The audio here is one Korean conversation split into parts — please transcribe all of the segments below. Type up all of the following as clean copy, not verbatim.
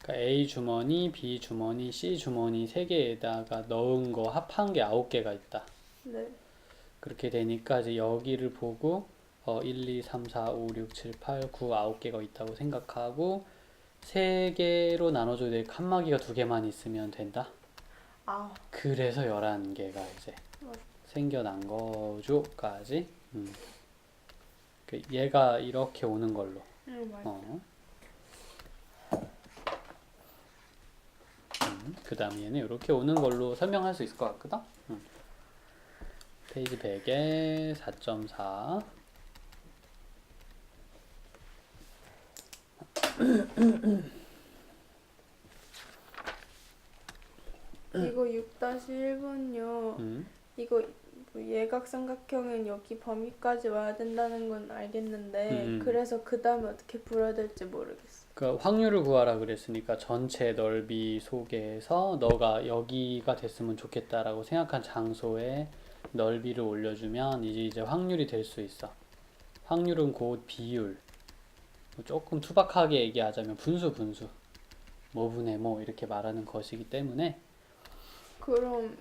그러니까 A 주머니, B 주머니, C 주머니 3개에다가 넣은 거 합한 게 9개가 있다. 네. 그렇게 되니까 이제 여기를 보고 1, 2, 3, 4, 5, 6, 7, 8, 9, 9개가 있다고 생각하고 3개로 나눠줘야 돼. 칸막이가 2개만 있으면 된다. 아, 그래서 11개가 이제 생겨난 거죠까지. 얘가 이렇게 오는 걸로. 맞아요. 그 다음에 얘는 이렇게 오는 걸로 설명할 수 있을 것 같거든? 페이지 100에 4.4. 이거 6-1번요. 이거 뭐 예각삼각형은 여기 범위까지 와야 된다는 건 알겠는데 그래서 그 다음에 어떻게 풀어야 될지 모르겠어. 그러니까 확률을 구하라 그랬으니까 전체 넓이 속에서 너가 여기가 됐으면 좋겠다라고 생각한 장소에 넓이를 올려주면 이제 확률이 될 수 있어. 확률은 곧 비율. 조금 투박하게 얘기하자면 분수. 뭐 분의 뭐 이렇게 말하는 것이기 때문에 그럼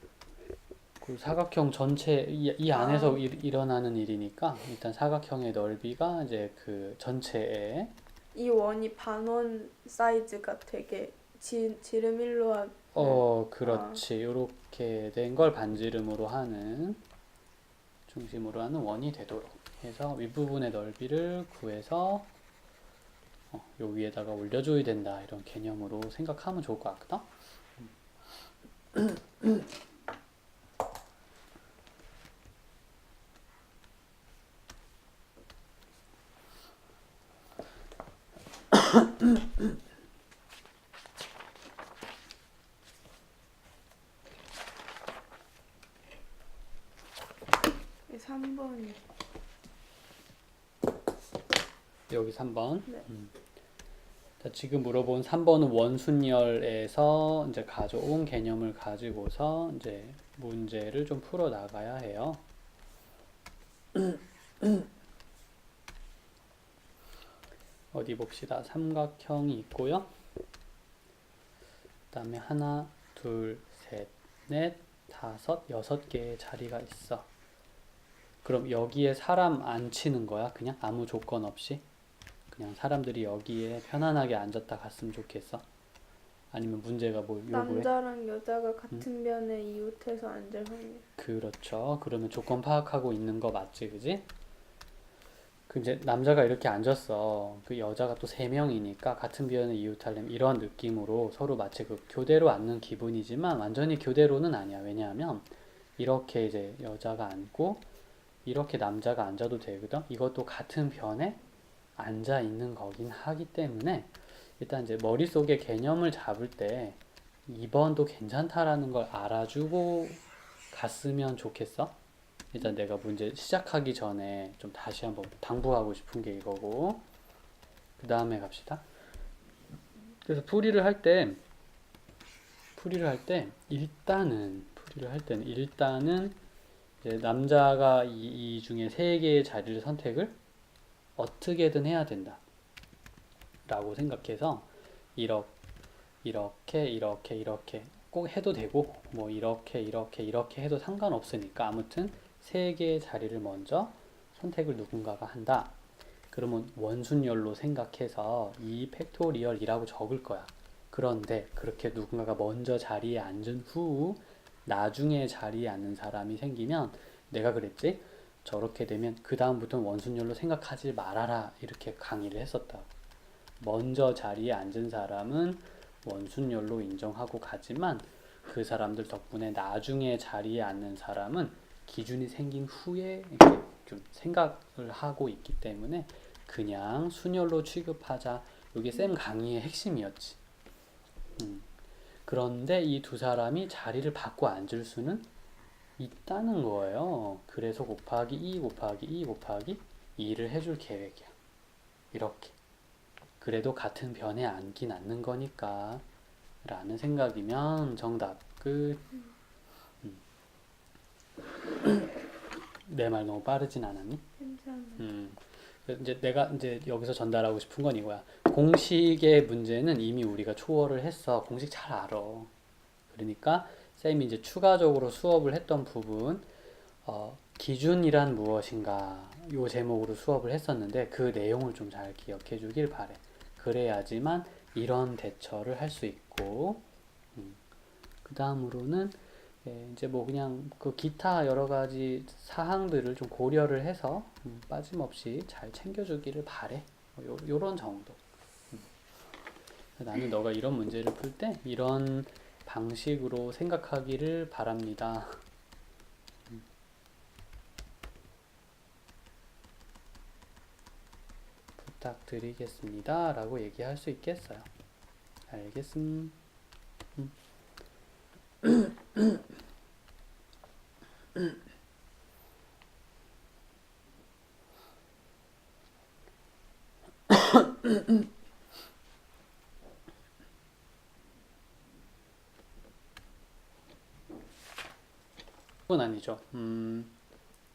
그 사각형 전체 이 안에서 일어나는 일이니까 일단 사각형의 넓이가 이제 그 전체에 이 원이 반원 사이즈가 되게 지름일로한 그렇지. 요렇게 된 걸 반지름으로 하는 중심으로 하는 원이 되도록 해서 윗부분의 넓이를 구해서 요 위에다가 올려줘야 된다. 이런 개념으로 생각하면 좋을 것 같거든? 이 3번이 여기 3번. 네. 자, 지금 물어본 3번은 원순열에서 이제 가져온 개념을 가지고서 이제 문제를 좀 풀어 나가야 해요. 어디 봅시다. 삼각형이 있고요. 그 다음에 하나, 둘, 셋, 넷, 다섯, 6개의 자리가 있어. 그럼 여기에 사람 앉히는 거야? 그냥 아무 조건 없이? 그냥 사람들이 여기에 편안하게 앉았다 갔으면 좋겠어? 아니면 문제가 뭐 요구해? 남자랑 여자가 같은 변에 이웃해서 앉을 확률. 그렇죠. 그러면 조건 파악하고 있는 거 맞지, 그지? 그 이제 남자가 이렇게 앉았어. 그 여자가 또 3명이니까 같은 비연을 이웃하려면 이런 느낌으로 서로 마치 그 교대로 앉는 기분이지만 완전히 교대로는 아니야. 왜냐하면 이렇게 이제 여자가 앉고 이렇게 남자가 앉아도 되거든. 이것도 같은 변에 앉아 있는 거긴 하기 때문에 일단 이제 머릿속에 개념을 잡을 때 2번도 괜찮다라는 걸 알아주고 갔으면 좋겠어. 일단 내가 문제 시작하기 전에 좀 다시 한번 당부하고 싶은 게 이거고 그 다음에 갑시다. 그래서 풀이를 할 때 일단은 이제 남자가 이 중에 3개의 자리를 선택을 어떻게든 해야 된다 라고 생각해서 이렇게 꼭 해도 되고 뭐 이렇게 해도 상관없으니까 아무튼 3개의 자리를 먼저 선택을 누군가가 한다. 그러면 원순열로 생각해서 2 팩토리얼이라고 적을 거야. 그런데 그렇게 누군가가 먼저 자리에 앉은 후 나중에 자리에 앉는 사람이 생기면 내가 그랬지? 저렇게 되면 그 다음부터는 원순열로 생각하지 말아라 이렇게 강의를 했었다. 먼저 자리에 앉은 사람은 원순열로 인정하고 가지만 그 사람들 덕분에 나중에 자리에 앉는 사람은 기준이 생긴 후에 이렇게 좀 생각을 하고 있기 때문에 그냥 순열로 취급하자. 이게 쌤 강의의 핵심이었지. 그런데 이 두 사람이 자리를 바꿔 앉을 수는 있다는 거예요. 그래서 곱하기 2 곱하기 2를 해줄 계획이야. 이렇게. 그래도 같은 변에 앉긴 앉는 거니까 라는 생각이면 정답 끝. 내 말 너무 빠르진 않았니? 괜찮아. 이제 내가 이제 여기서 전달하고 싶은 건 이거야. 공식의 문제는 이미 우리가 초월을 했어. 공식 잘 알아. 그러니까 쌤이 이제 추가적으로 수업을 했던 부분, 기준이란 무엇인가 요 제목으로 수업을 했었는데 그 내용을 좀 잘 기억해 주길 바래. 그래야지만 이런 대처를 할 수 있고, 그 다음으로는 이제 뭐 그냥 그 기타 여러 가지 사항들을 좀 고려를 해서 빠짐없이 잘 챙겨주기를 바래. 요런 정도. 나는 너가 이런 문제를 풀 때 이런 방식으로 생각하기를 바랍니다. 부탁드리겠습니다. 라고 얘기할 수 있겠어요. 알겠음. 그건 아니죠.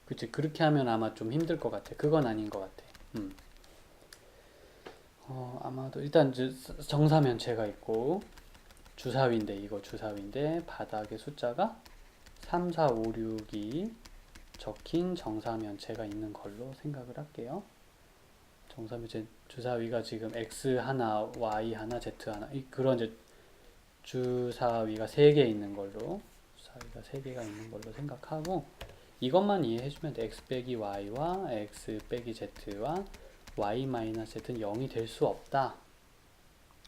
그치. 그렇게 하면 아마 좀 힘들 것 같아. 그건 아닌 것 같아. 아마도 일단 이제 정사면체가 있고 주사위인데 이거 주사위인데 바닥에 숫자가 3, 4, 5, 6이 적힌 정사면체가 있는 걸로 생각을 할게요. 정사면체 주사위가 지금 X 하나, Y 하나, Z 하나 그런 이제 주사위가 3개 있는 걸로 주사위가 3개가 있는 걸로 생각하고 이것만 이해해주면 돼. X 빼기 Y와 X 빼기 Z와 Y 마이너스 Z는 0이 될 수 없다.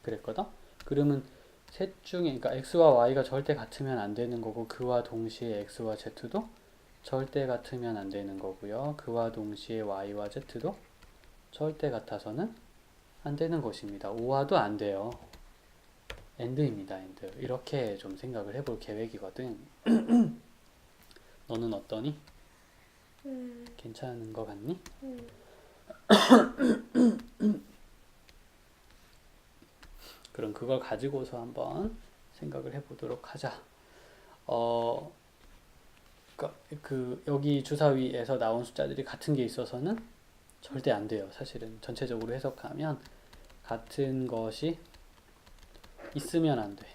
그랬거든? 그러면 셋 중에 그러니까 X와 Y가 절대 같으면 안 되는 거고 그와 동시에 X와 Z도 절대 같으면 안 되는 거고요. 그와 동시에 Y와 Z도 절대 같아서는 안 되는 것입니다. 오와도 안 돼요. 엔드입니다. 엔드. 이렇게 좀 생각을 해볼 계획이거든. 너는 어떠니? 괜찮은 거 같니? 그럼 그걸 가지고서 한번 생각을 해보도록 하자. 여기 주사위에서 나온 숫자들이 같은 게 있어서는 절대 안 돼요. 사실은 전체적으로 해석하면 같은 것이 있으면 안 돼.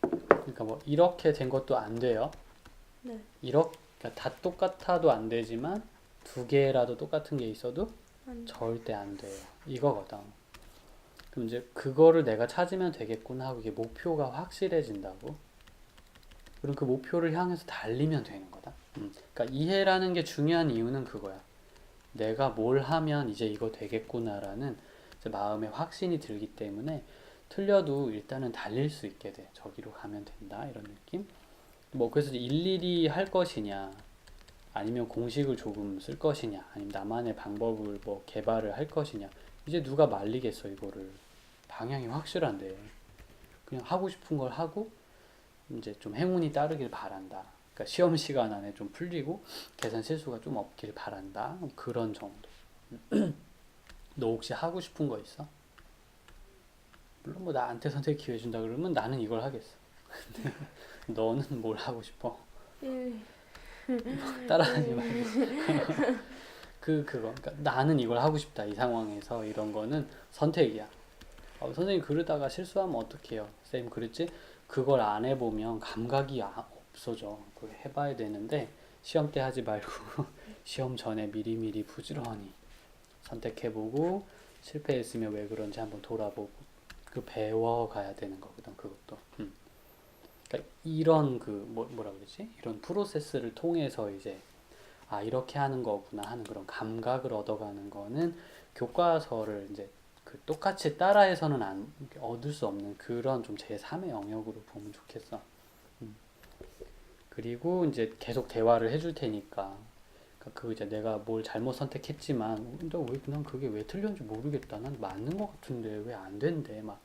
그러니까 뭐 이렇게 된 것도 안 돼요. 네. 그러니까 다 똑같아도 안 되지만 두 개라도 똑같은 게 있어도 절대 안 돼요. 이거거든. 그럼 이제 그거를 내가 찾으면 되겠구나 하고 이게 목표가 확실해진다고. 그럼 그 목표를 향해서 달리면 되는 거다. 그러니까 이해라는 게 중요한 이유는 그거야. 내가 뭘 하면 이제 이거 되겠구나라는 이제 마음의 확신이 들기 때문에 틀려도 일단은 달릴 수 있게 돼. 저기로 가면 된다 이런 느낌. 뭐 그래서 일일이 할 것이냐 아니면 공식을 조금 쓸 것이냐 아니면 나만의 방법을 뭐 개발을 할 것이냐 이제 누가 말리겠어. 이거를 방향이 확실한데 그냥 하고 싶은 걸 하고 이제 좀 행운이 따르길 바란다. 그러니까 시험 시간 안에 좀 풀리고 계산 실수가 좀 없길 바란다. 그런 정도. 너 혹시 하고 싶은 거 있어? 물론 뭐 나한테 선택 기회 준다 그러면 나는 이걸 하겠어. 근데 너는 뭘 하고 싶어? 따라하지 말고. 그러니까 나는 이걸 하고 싶다. 이 상황에서 이런 거는 선택이야. 선생님 그러다가 실수하면 어떡해요? 쌤 그랬지? 그걸 안 해보면 감각이 없어져. 그걸 해봐야 되는데 시험 때 하지 말고 시험 전에 미리미리 부지런히 선택해보고 실패했으면 왜 그런지 한번 돌아보고 그 배워가야 되는 거거든. 그것도. 그러니까 이런 뭐라 그러지? 이런 프로세스를 통해서 이제 이렇게 하는 거구나 하는 그런 감각을 얻어가는 거는 교과서를 이제 똑같이 따라해서는 얻을 수 없는 그런 좀 제3의 영역으로 보면 좋겠어. 그리고 이제 계속 대화를 해줄 테니까 이제 내가 뭘 잘못 선택했지만 근데 왜 그냥 그게 왜 틀렸는지 모르겠다. 난 맞는 것 같은데 왜 안 된대. 막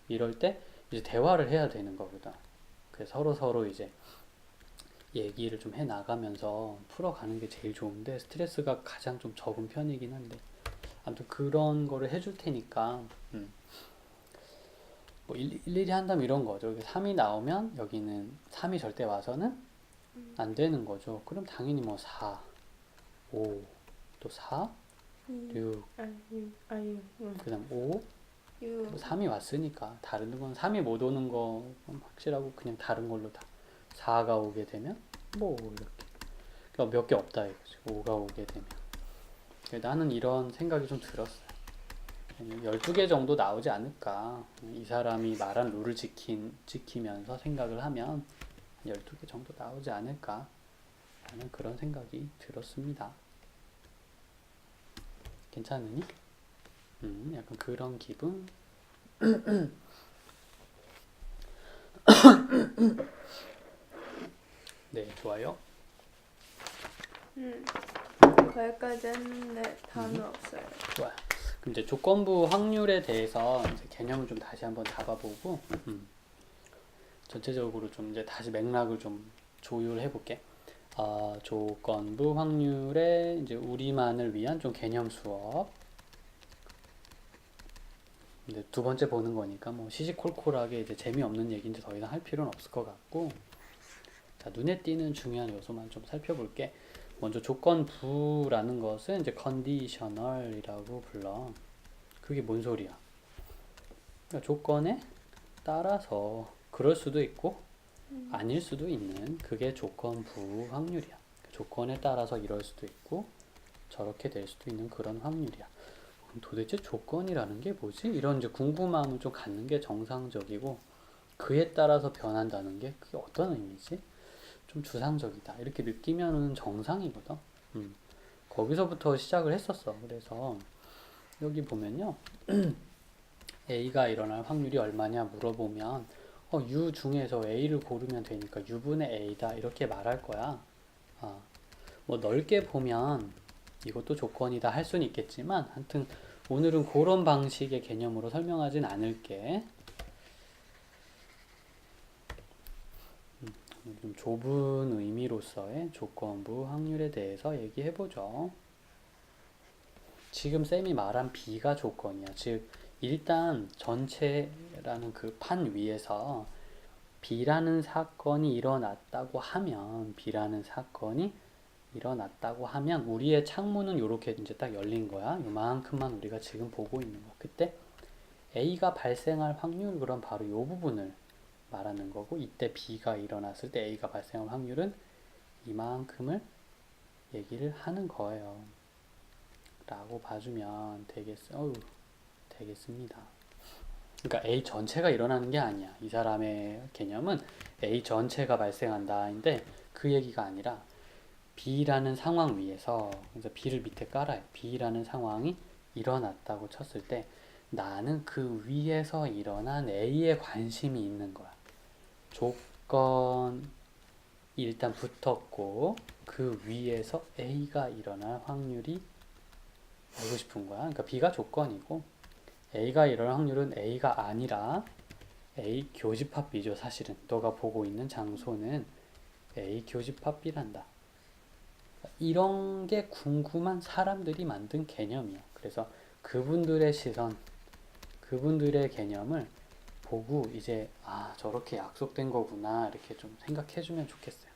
이럴 때 이제 대화를 해야 되는 거거든. 그래서 서로 이제 얘기를 좀 해 나가면서 풀어가는 게 제일 좋은데 스트레스가 가장 좀 적은 편이긴 한데 아무튼 그런 거를 해줄 테니까 뭐 일일이 한다면 이런 거죠. 여기 3이 나오면 여기는 3이 절대 와서는 안 되는 거죠. 그럼 당연히 뭐 4 5, 또 4, 6, 그 다음 5, 6. 3이 왔으니까 다른 건 3이 못 오는 거 확실하고 그냥 다른 걸로 다 4가 오게 되면 뭐 이렇게 그러니까 몇 개 없다 이거지. 5가 오게 되면 나는 이런 생각이 좀 들었어요. 12개 정도 나오지 않을까. 이 사람이 말한 룰을 지키면서 생각을 하면 12개 정도 나오지 않을까 라는 그런 생각이 들었습니다. 괜찮으니? 약간 그런 기분. 네, 좋아요. 거기까지 했는데 단어 없어요. 좋아요. 그럼 이제 조건부 확률에 대해서 이제 개념을 좀 다시 한번 잡아보고, 전체적으로 좀 이제 다시 맥락을 좀 조율해 볼게. 조건부 확률의 이제 우리만을 위한 좀 개념 수업. 이제 두 번째 보는 거니까 뭐 시시콜콜하게 이제 재미없는 얘기인데 더 이상 할 필요는 없을 것 같고, 자, 눈에 띄는 중요한 요소만 좀 살펴볼게. 먼저 조건부라는 것은 이제 conditional이라고 불러. 그게 뭔 소리야? 그러니까 조건에 따라서 그럴 수도 있고 아닐 수도 있는 그게 조건부 확률이야. 조건에 따라서 이럴 수도 있고 저렇게 될 수도 있는 그런 확률이야. 그럼 도대체 조건이라는 게 뭐지? 이런 이제 궁금함을 좀 갖는 게 정상적이고 그에 따라서 변한다는 게 그게 어떤 의미지? 좀 주상적이다. 이렇게 느끼면은 정상이거든. 거기서부터 시작을 했었어. 그래서 여기 보면요. A가 일어날 확률이 얼마냐 물어보면 U 중에서 A를 고르면 되니까 U분의 A다 이렇게 말할 거야. 뭐 넓게 보면 이것도 조건이다 할 수는 있겠지만 하여튼 오늘은 그런 방식의 개념으로 설명하진 않을게. 좀 좁은 의미로서의 조건부 확률에 대해서 얘기해보죠. 지금 쌤이 말한 B가 조건이야. 즉 일단 전체라는 그 판 위에서 B라는 사건이 일어났다고 하면 우리의 창문은 이렇게 이제 딱 열린 거야. 요만큼만 우리가 지금 보고 있는 거야. 그때 A가 발생할 확률 그럼 바로 요 부분을 말하는 거고 이때 B가 일어났을 때 A가 발생할 확률은 이만큼을 얘기를 하는 거예요. 라고 봐주면 되겠습니다. 그러니까 A 전체가 일어나는 게 아니야. 이 사람의 개념은 A 전체가 발생한다인데 그 얘기가 아니라 B라는 상황 위에서 그래서 B를 밑에 깔아요. B라는 상황이 일어났다고 쳤을 때 나는 그 위에서 일어난 A에 관심이 있는 거야. 조건이 일단 붙었고 그 위에서 A가 일어날 확률이 알고 싶은 거야. 그러니까 B가 조건이고 A가 일어날 확률은 A가 아니라 A 교집합 B죠. 사실은 너가 보고 있는 장소는 A 교집합 B란다. 이런 게 궁금한 사람들이 만든 개념이야. 그래서 그분들의 시선, 그분들의 개념을 보고 이제 저렇게 약속된 거구나 이렇게 좀 생각해주면 좋겠어요.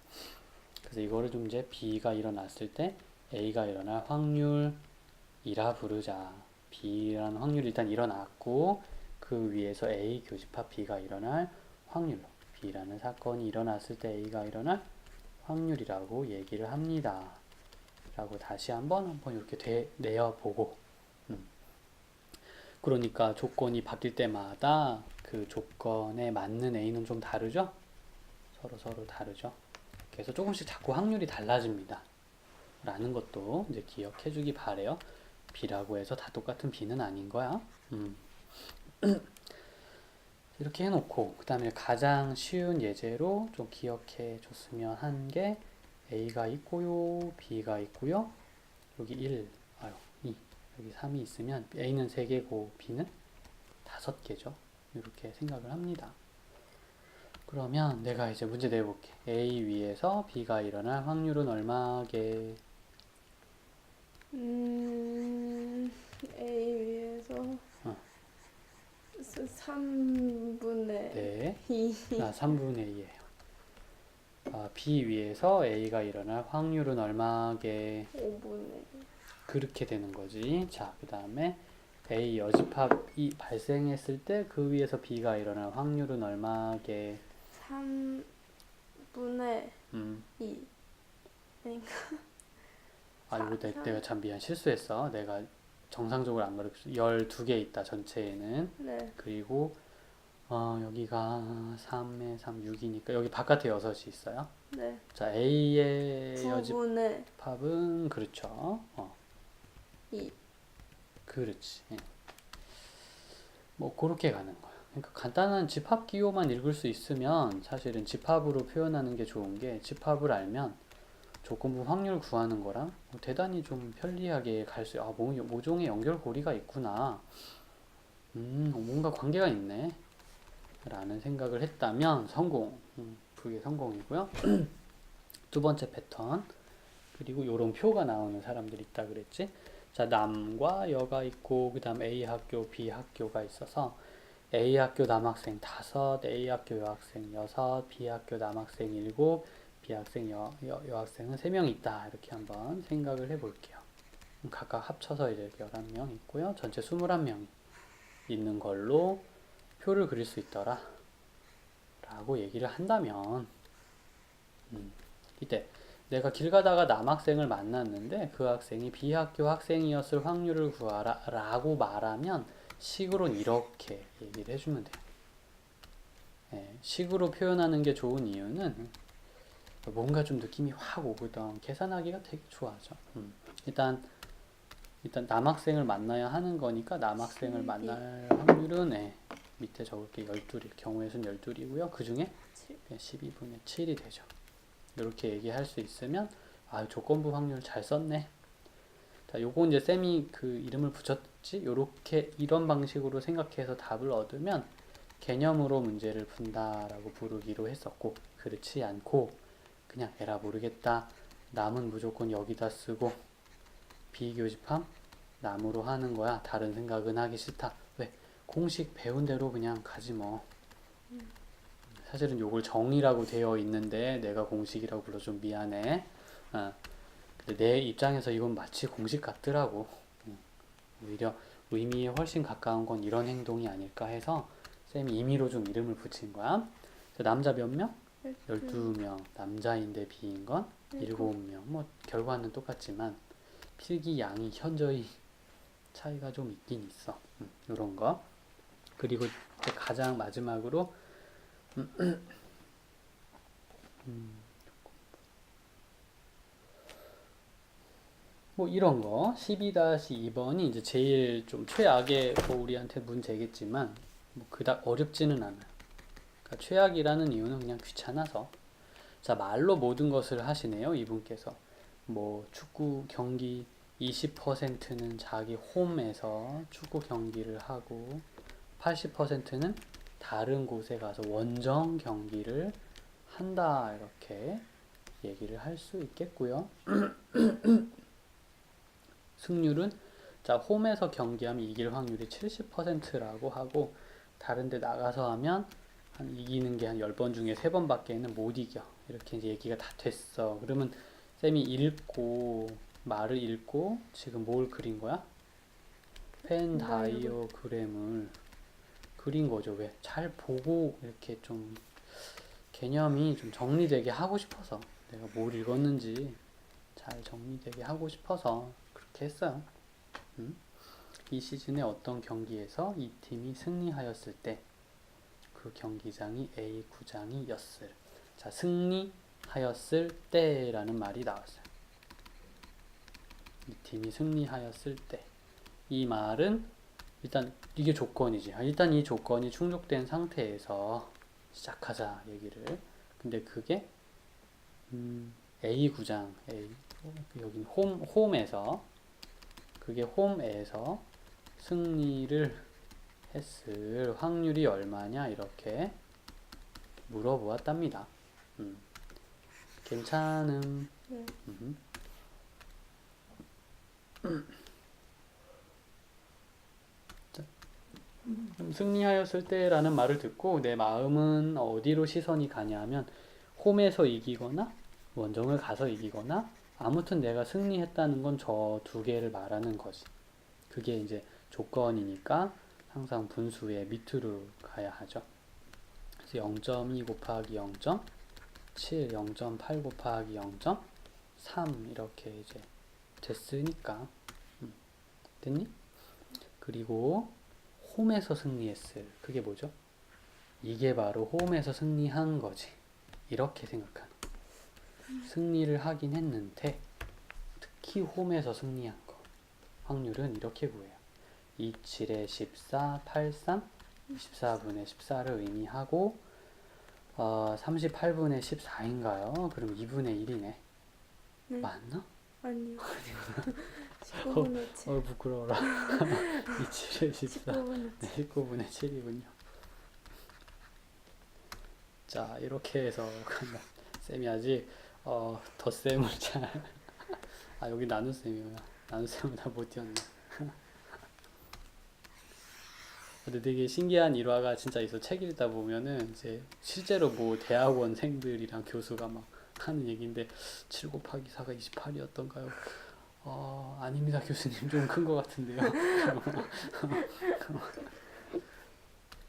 그래서 이거를 좀 이제 B가 일어났을 때 A가 일어날 확률이라 부르자. B라는 확률이 일단 일어났고 그 위에서 A 교집합 B가 일어날 확률로 B라는 사건이 일어났을 때 A가 일어날 확률이라고 얘기를 합니다. 라고 다시 한번 이렇게 내어보고 그러니까 조건이 바뀔 때마다 그 조건에 맞는 A는 좀 다르죠? 서로 다르죠? 그래서 조금씩 자꾸 확률이 달라집니다. 라는 것도 이제 기억해 주기 바래요. B라고 해서 다 똑같은 B는 아닌 거야. 이렇게 해놓고 그 다음에 가장 쉬운 예제로 좀 기억해 줬으면 한 게 A가 있고요, B가 있고요. 여기 1, 2, 여기 3이 있으면 A는 3개고 B는 5개죠. 이렇게 생각을 합니다. 그러면 내가 이제 문제 내볼게. A 위에서 B가 일어날 확률은 얼마게? A 위에서 3분의 네. 2. 3분의 2예요. B 위에서 A가 일어날 확률은 얼마게? 5분의 그렇게 되는 거지. 자, 그 다음에 A 여집합이 발생했을 때 그 위에서 B가 일어날 확률은 얼마게? 3분의 음. 2. 아닌가? 이거 내가 참 미안 실수했어. 내가 정상적으로 안 가르쳤어. 12개 있다 전체에는. 네. 그리고 여기가 3에 3, 6이니까 여기 바깥에 6이 있어요. 네. 자, A의 9분의 여집합은 그렇죠. 2. 그렇지. 예. 뭐 그렇게 가는 거야. 그러니까 간단한 집합 기호만 읽을 수 있으면 사실은 집합으로 표현하는 게 좋은 게 집합을 알면 조건부 확률 구하는 거랑 대단히 좀 편리하게 갈 수, 모종의 연결고리가 있구나. 뭔가 관계가 있네. 라는 생각을 했다면 성공. 그게 성공이고요. 두 번째 패턴. 그리고 이런 표가 나오는 사람들이 있다 그랬지. 자, 남과 여가 있고, 그 다음 A 학교, B 학교가 있어서 A 학교 남학생 5, A 학교 여학생 6, B 학교 남학생 7, B 학생 여학생은 3명 있다. 이렇게 한번 생각을 해볼게요. 각각 합쳐서 이제 11명 있고요. 전체 21명이 있는 걸로 표를 그릴 수 있더라. 라고 얘기를 한다면, 이때 내가 길 가다가 남학생을 만났는데 그 학생이 B 학교 학생이었을 확률을 구하라 라고 말하면 식으로는 이렇게 얘기를 해주면 돼요. 예, 식으로 표현하는 게 좋은 이유는 뭔가 좀 느낌이 확 오거든. 계산하기가 되게 좋아져. 일단 남학생을 만나야 하는 거니까 남학생을 만날 확률은 밑에 적을게 12일, 경우의 수는 12이고요. 그 중에 12분의 7이 되죠. 이렇게 얘기할 수 있으면 조건부 확률 잘 썼네. 자, 요거 이제 쌤이 그 이름을 붙였지. 요렇게 이런 방식으로 생각해서 답을 얻으면 개념으로 문제를 푼다라고 부르기로 했었고, 그렇지 않고 그냥 에라 모르겠다. 남은 무조건 여기다 쓰고 비교집합 남으로 하는 거야. 다른 생각은 하기 싫다. 왜? 공식 배운 대로 그냥 가지 뭐. 사실은 요걸 정의라고 되어 있는데 내가 공식이라고 불러 좀 미안해. 근데 내 입장에서 이건 마치 공식 같더라고. 오히려 의미에 훨씬 가까운 건 이런 행동이 아닐까 해서 쌤이 임의로 좀 이름을 붙인 거야. 남자 몇 명? 12명. 남자인데 B인 건 7명. 뭐 결과는 똑같지만 필기 양이 현저히 차이가 좀 있긴 있어. 이런 거. 그리고 가장 마지막으로 뭐 이런 거 12-2번이 이제 제일 좀 최악의 뭐 우리한테 문제겠지만 뭐 그닥 어렵지는 않아요. 그러니까 최악이라는 이유는 그냥 귀찮아서. 자, 말로 모든 것을 하시네요, 이분께서. 뭐 축구 경기 20%는 자기 홈에서 축구 경기를 하고 80%는 다른 곳에 가서 원정 경기를 한다, 이렇게 얘기를 할 수 있겠고요. 승률은 자, 홈에서 경기하면 이길 확률이 70%라고 하고 다른 데 나가서 하면 한 이기는 게 한 10번 중에 3번밖에는 못 이겨. 이렇게 이제 얘기가 다 됐어. 그러면 쌤이 말을 읽고 지금 뭘 그린 거야? 펜 다이어그램을 그린 거죠. 왜? 잘 보고 이렇게 좀 개념이 좀 정리되게 하고 싶어서 내가 뭘 읽었는지 잘 정리되게 하고 싶어서 그렇게 했어요. 이 시즌의 어떤 경기에서 이 팀이 승리하였을 때 그 경기장이 A 구장이었을. 자, 승리하였을 때라는 말이 나왔어요. 이 팀이 승리하였을 때. 이 말은 일단 이게 조건이지. 일단 이 조건이 충족된 상태에서 시작하자 얘기를. 근데 그게 A 구장, 여기 홈에서 그게 홈에서 승리를 했을 확률이 얼마냐 이렇게 물어보았답니다. 괜찮음. 네. 승리하였을 때라는 말을 듣고 내 마음은 어디로 시선이 가냐면 홈에서 이기거나 원정을 가서 이기거나 아무튼 내가 승리했다는 건 저 두 개를 말하는 거지. 그게 이제 조건이니까 항상 분수의 밑으로 가야 하죠. 그래서 0.2 곱하기 0.7, 0.8 곱하기 0.3 이렇게 이제 됐으니까 됐니? 그리고 홈에서 승리했을 그게 뭐죠? 이게 바로 홈에서 승리한 거지. 이렇게 생각하는 승리를 하긴 했는데 특히 홈에서 승리한 거 확률은 이렇게 구해요. 27에 14, 83, 14분의 14를 의미하고 38분의 14인가요? 그럼 2분의 1이네. 네. 맞나? 아니요. 19분의 7. 부끄러워라. 27에 14, 19분의 7. 19분의 7이군요. 자, 이렇게 해서 쌤이 아직 덧셈을 잘 여기 나눗셈이구나. 나눗셈을 다 못 띄웠네. 근데 되게 신기한 일화가 진짜 있어. 책 읽다 보면은 이제 실제로 뭐 대학원생들이랑 교수가 막 하는 얘기인데 7 곱하기 4가 28이었던가요? 아닙니다 교수님, 좀 큰 것 같은데요.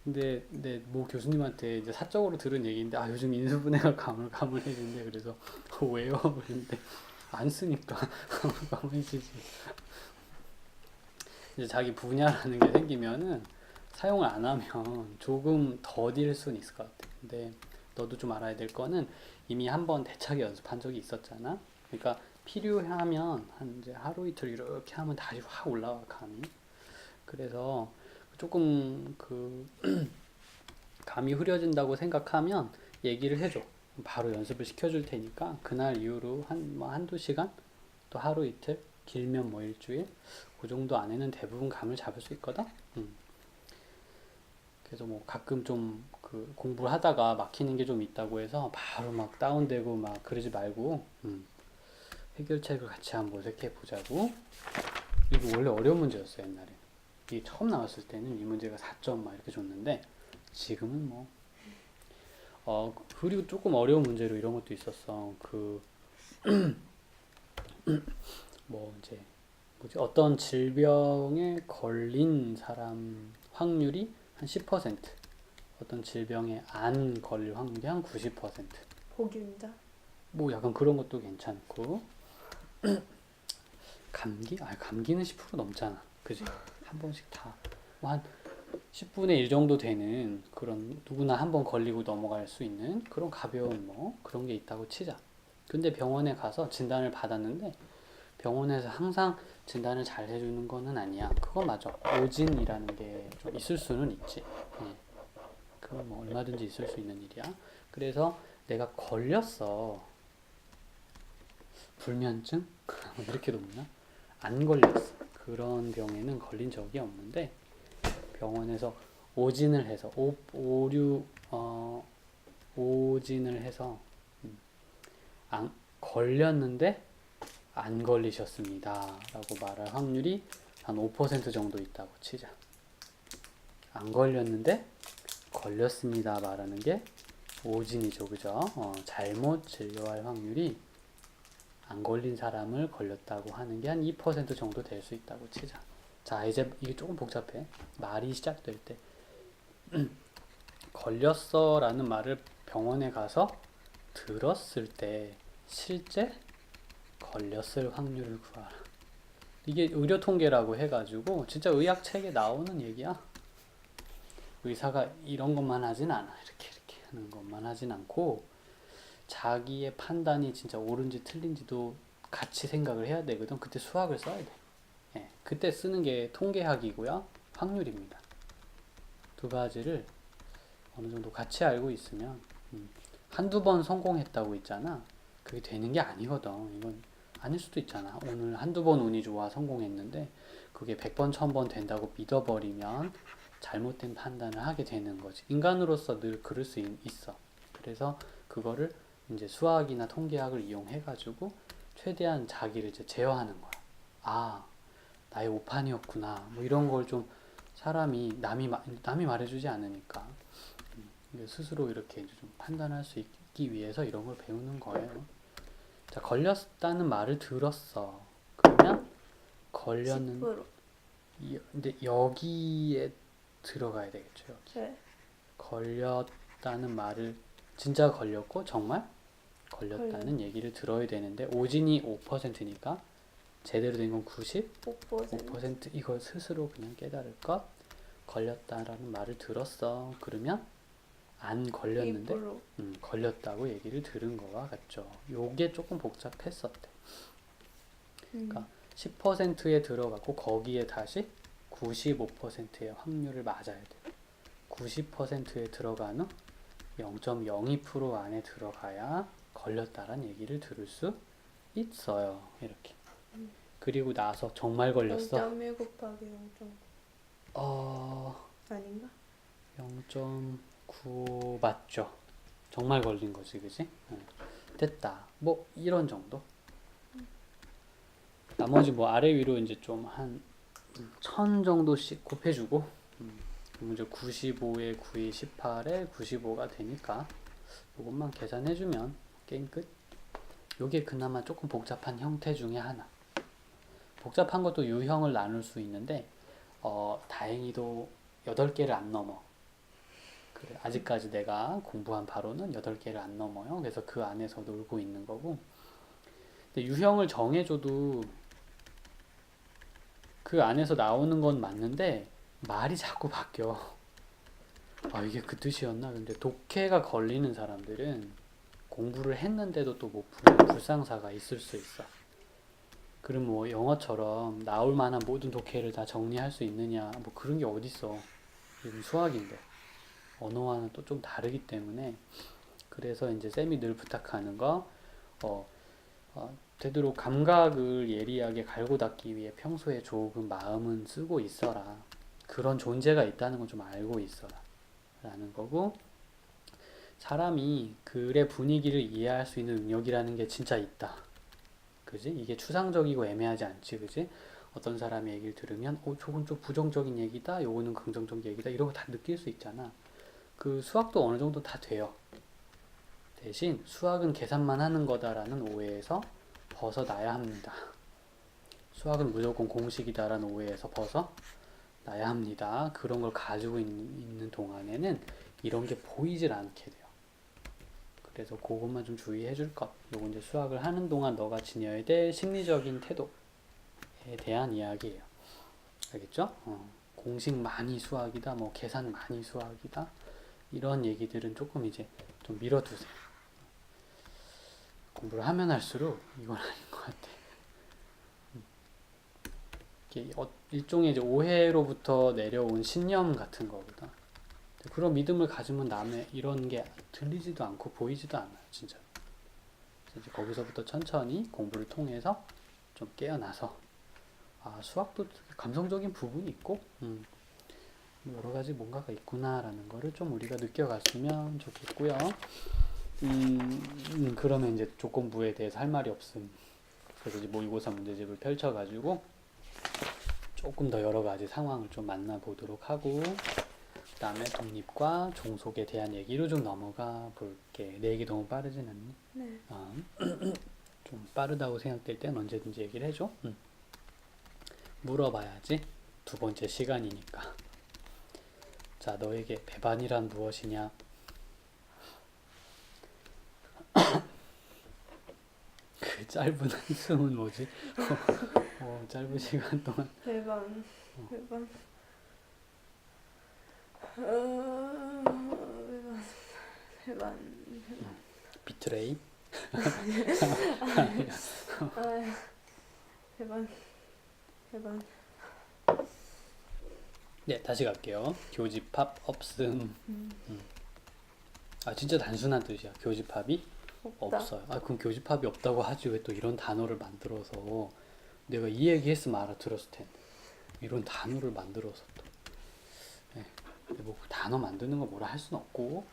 근데 뭐 교수님한테 이제 사적으로 들은 얘기인데 요즘 인수분해가 가물가물해진대. 그래서 왜요? 그랬는데 안 쓰니까 가물가물해지지. 이제 자기 분야라는 게 생기면은 사용을 안 하면 조금 더딜 수는 있을 것 같아. 근데 너도 좀 알아야 될 거는 이미 한번 대차게 연습한 적이 있었잖아. 그러니까 필요하면 한 이제 하루 이틀 이렇게 하면 다시 확 올라와 감이. 그래서 조금 감이 흐려진다고 생각하면 얘기를 해줘. 바로 연습을 시켜줄 테니까 그날 이후로 한두 시간 또 하루 이틀 길면 뭐 일주일 그 정도 안에는 대부분 감을 잡을 수 있거든. 그래서 뭐 가끔 좀 공부를 하다가 막히는 게 좀 있다고 해서 바로 막 다운되고 막 그러지 말고 해결책을 같이 한번 모색해 보자고. 이거 원래 어려운 문제였어 옛날에. 이게 처음 나왔을 때는 이 문제가 4점 막 이렇게 줬는데 지금은 뭐 그리고 조금 어려운 문제로 이런 것도 있었어. 뭐 이제 뭐지, 어떤 질병에 걸린 사람 확률이 한 10%, 어떤 질병에 안 걸릴 확률이 한 90%. 복균자. 뭐 약간 그런 것도 괜찮고. 감기는 10% 넘잖아. 그지? 한 번씩 다. 뭐 한 10분의 1 정도 되는 그런 누구나 한 번 걸리고 넘어갈 수 있는 그런 가벼운 뭐 그런 게 있다고 치자. 근데 병원에 가서 진단을 받았는데 병원에서 항상 진단을 잘 해주는 거는 아니야. 그건 맞아. 오진이라는 게 좀 있을 수는 있지. 그건 뭐 얼마든지 있을 수 있는 일이야. 그래서 내가 걸렸어. 불면증? 이렇게 높나? 안 걸렸어. 그런 병에는 걸린 적이 없는데 병원에서 오진을 해서 오진을 해서 걸렸는데 안 걸리셨습니다 라고 말할 확률이 한 5% 정도 있다고 치자. 안 걸렸는데 걸렸습니다 말하는 게 오진이죠. 그죠? 잘못 진료할 확률이 안 걸린 사람을 걸렸다고 하는 게 한 2% 정도 될 수 있다고 치자. 자, 이제 이게 조금 복잡해. 말이 시작될 때 걸렸어 라는 말을 병원에 가서 들었을 때 실제 걸렸을 확률을 구하라. 이게 의료 통계라고 해가지고 진짜 의학 책에 나오는 얘기야. 의사가 이런 것만 하진 않아. 이렇게 하는 것만 하진 않고 자기의 판단이 진짜 옳은지 틀린지도 같이 생각을 해야 되거든. 그때 수학을 써야 돼. 그때 쓰는 게 통계학이고요, 확률입니다. 두 가지를 어느 정도 같이 알고 있으면 한두 번 성공했다고 있잖아. 그게 되는 게 아니거든. 이건 아닐 수도 있잖아. 오늘 한두 번 운이 좋아 성공했는데 그게 100번, 1000번 된다고 믿어버리면 잘못된 판단을 하게 되는 거지. 인간으로서 늘 그럴 수 있어. 그래서 그거를 이제 수학이나 통계학을 이용해가지고 최대한 자기를 이제 제어하는 거야. 나의 오판이었구나. 뭐 이런 걸 좀 남이 말해주지 않으니까 스스로 이렇게 이제 좀 판단할 수 받기 위해서 이런 걸 배우는 거예요. 자, 걸렸다는 말을 들었어. 그러면 걸렸는 10%. 근데 여기에 들어가야 되겠죠. 여기. 네. 걸렸다는 말을 진짜 걸렸고 정말 걸렸다는 얘기를 들어야 되는데 오진이 5%니까 제대로 된 건 95% 이걸 스스로 그냥 깨달을 것. 걸렸다라는 말을 들었어. 그러면 안 걸렸는데 2%. 걸렸다고 얘기를 들은 거와 같죠. 요게 조금 복잡했었대. 그러니까 10%에 들어가고 거기에 다시 95%의 확률을 맞아야 돼요. 90%에 들어간 후 0.02% 안에 들어가야 걸렸다란 얘기를 들을 수 있어요. 이렇게. 그리고 나서 정말 걸렸어. 0.1 곱하기 0.9 아닌가? 0.9 맞죠? 정말 걸린 거지, 그지? 됐다. 뭐 이런 정도. 나머지 뭐 아래 위로 이제 좀 한 1000 정도씩 곱해주고 그럼 이제 95에 9이 18에 95가 되니까 이것만 계산해주면 게임 끝. 요게 그나마 조금 복잡한 형태 중에 하나. 복잡한 것도 유형을 나눌 수 있는데 다행히도 8개를 안 넘어. 그래, 아직까지 내가 공부한 바로는 8개를 안 넘어요. 그래서 그 안에서 놀고 있는 거고. 근데 유형을 정해줘도 그 안에서 나오는 건 맞는데 말이 자꾸 바뀌어. 아, 이게 그 뜻이었나? 근데 독해가 걸리는 사람들은 공부를 했는데도 또 못 푸는 불상사가 있을 수 있어. 그럼 뭐 영어처럼 나올 만한 모든 독해를 다 정리할 수 있느냐? 뭐 그런 게 어딨어. 이건 수학인데. 언어와는 또 좀 다르기 때문에 그래서 이제 쌤이 늘 부탁하는 거 되도록 감각을 예리하게 갈고 닦기 위해 평소에 조금 마음은 쓰고 있어라. 그런 존재가 있다는 건 좀 알고 있어라. 라는 거고 사람이 글의 분위기를 이해할 수 있는 능력이라는 게 진짜 있다. 그지? 이게 추상적이고 애매하지 않지, 그지? 어떤 사람의 얘기를 들으면 저건 좀 부정적인 얘기다, 요거는 긍정적인 얘기다 이런 거 다 느낄 수 있잖아. 그 수학도 어느 정도 다 돼요. 대신 수학은 계산만 하는 거다라는 오해에서 벗어나야 합니다. 수학은 무조건 공식이다라는 오해에서 벗어나야 합니다. 그런 걸 가지고 있는 동안에는 이런 게 보이질 않게 돼요. 그래서 그것만 좀 주의해 줄 것. 요거 이제 수학을 하는 동안 너가 지녀야 될 심리적인 태도에 대한 이야기예요. 알겠죠? 공식 많이 수학이다, 뭐 계산 많이 수학이다 이런 얘기들은 조금 이제 좀 밀어두세요. 공부를 하면 할수록 이건 아닌 것 같아. 이게 일종의 이제 오해로부터 내려온 신념 같은 거보다 그런 믿음을 가지면 남의 이런 게 들리지도 않고 보이지도 않아요, 진짜. 이제 거기서부터 천천히 공부를 통해서 좀 깨어나서 수학도 감성적인 부분이 있고 여러 가지 뭔가가 있구나라는 거를 좀 우리가 느껴갔으면 좋겠고요. 그러면 이제 조건부에 대해서 할 말이 없음. 그래서 이제 모의고사 문제집을 펼쳐가지고 조금 더 여러 가지 상황을 좀 만나보도록 하고 그 다음에 독립과 종속에 대한 얘기로 좀 넘어가 볼게. 내 얘기 너무 빠르진 않니? 네. 좀 빠르다고 생각될 땐 언제든지 얘기를 해줘. 물어봐야지. 두 번째 시간이니까. 자, 너에게 배반이란 무엇이냐? 그 짧은 한숨은 뭐지? 짧은 시간 동안 배반. 배반. 비트레이? 배반. 네, 다시 갈게요. 교집합 없음. 진짜 단순한 뜻이야. 교집합이 없다. 없어요. 그럼 교집합이 없다고 하지 왜 또 이런 단어를 만들어서 내가 이 얘기 했으면 알아들었을 텐데 이런 단어를 만들어서 또 근데 뭐 그 단어 만드는 거 뭐라 할 수는 없고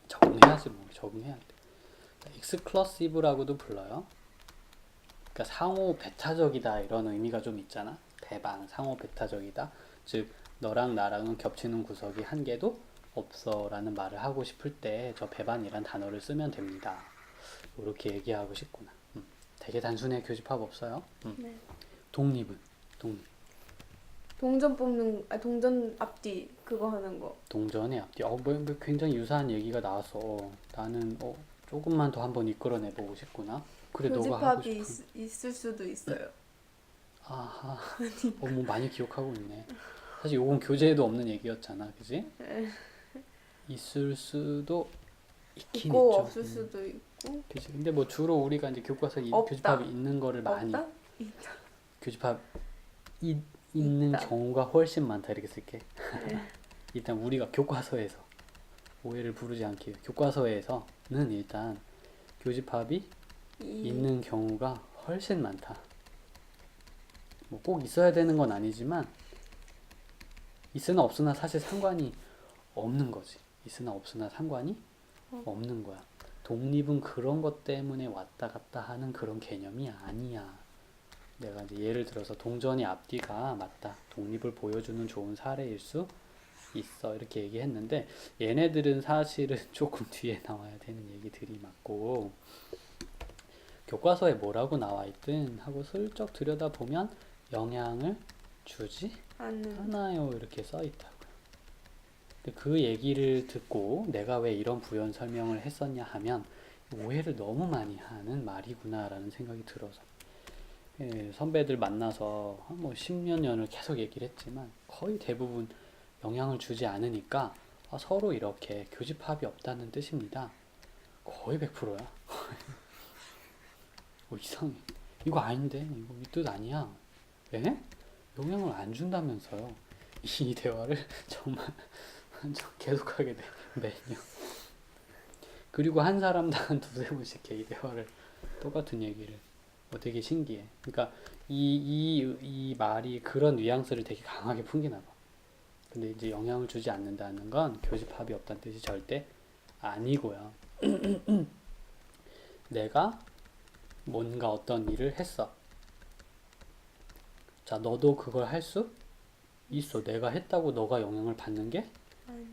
적응해야지 뭐 적응해야 돼. 익스클러시브라고도 불러요. 그러니까 상호 배타적이다 이런 의미가 좀 있잖아. 배반, 상호 배타적이다. 즉 너랑 나랑은 겹치는 구석이 한 개도 없어 라는 말을 하고 싶을 때 저 배반이란 단어를 쓰면 됩니다. 이렇게 얘기하고 싶구나. 되게 단순해. 교집합 없어요. 네. 독립은? 독립. 동전 앞뒤 그거 하는 거. 동전의 앞뒤. 뭐 굉장히 유사한 얘기가 나와서 나는 조금만 더 한번 이끌어내보고 싶구나. 그래, 너가 하고 교집합이 싶은. 있을 수도 있어요. 아하. 뭐 많이 기억하고 있네. 사실 이건 교재에도 없는 얘기였잖아, 그지? 있을 수도 있긴 있고 있죠. 없을 수도 있고. 그치. 근데 뭐 주로 우리가 이제 교과서에 없다. 교집합이 있는 거를 많이 없다? 있다. 교집합 있는 있다. 경우가 훨씬 많다 이렇게 쓸게. 네. 일단 우리가 교과서에서 오해를 부르지 않게 교과서에서는 일단 교집합이 있는 경우가 훨씬 많다. 뭐 꼭 있어야 되는 건 아니지만 있으나 없으나 사실 상관이 없는 거지. 있으나 없으나 상관이 없는 거야. 독립은 그런 것 때문에 왔다 갔다 하는 그런 개념이 아니야. 내가 이제 예를 들어서 동전의 앞뒤가 맞다. 독립을 보여주는 좋은 사례일 수 있어. 이렇게 얘기했는데 얘네들은 사실은 조금 뒤에 나와야 되는 얘기들이 맞고 교과서에 뭐라고 나와 있든 하고 슬쩍 들여다보면 영향을 주지 않아요. 이렇게 써 있다고요. 근데 그 얘기를 듣고 내가 왜 이런 부연 설명을 했었냐 하면 오해를 너무 많이 하는 말이구나 라는 생각이 들어서 선배들 만나서 뭐 10년 년을 계속 얘기를 했지만 거의 대부분 영향을 주지 않으니까 서로 이렇게 교집합이 없다는 뜻입니다. 거의 100%야. 이상해. 이거 아닌데? 이거 이 뜻 아니야. 왜? 영향을 안 준다면서요. 이 대화를 정말 계속하게 돼. 매년. 그리고 한 사람당 두세 번씩 이 대화를 똑같은 얘기를 되게 신기해. 그러니까 이 말이 그런 뉘앙스를 되게 강하게 풍기나 봐. 근데 이제 영향을 주지 않는다는 건 교집합이 없다는 뜻이 절대 아니고요. 내가 뭔가 어떤 일을 했어. 자, 너도 그걸 할 수 있어. 내가 했다고 너가 영향을 받는 게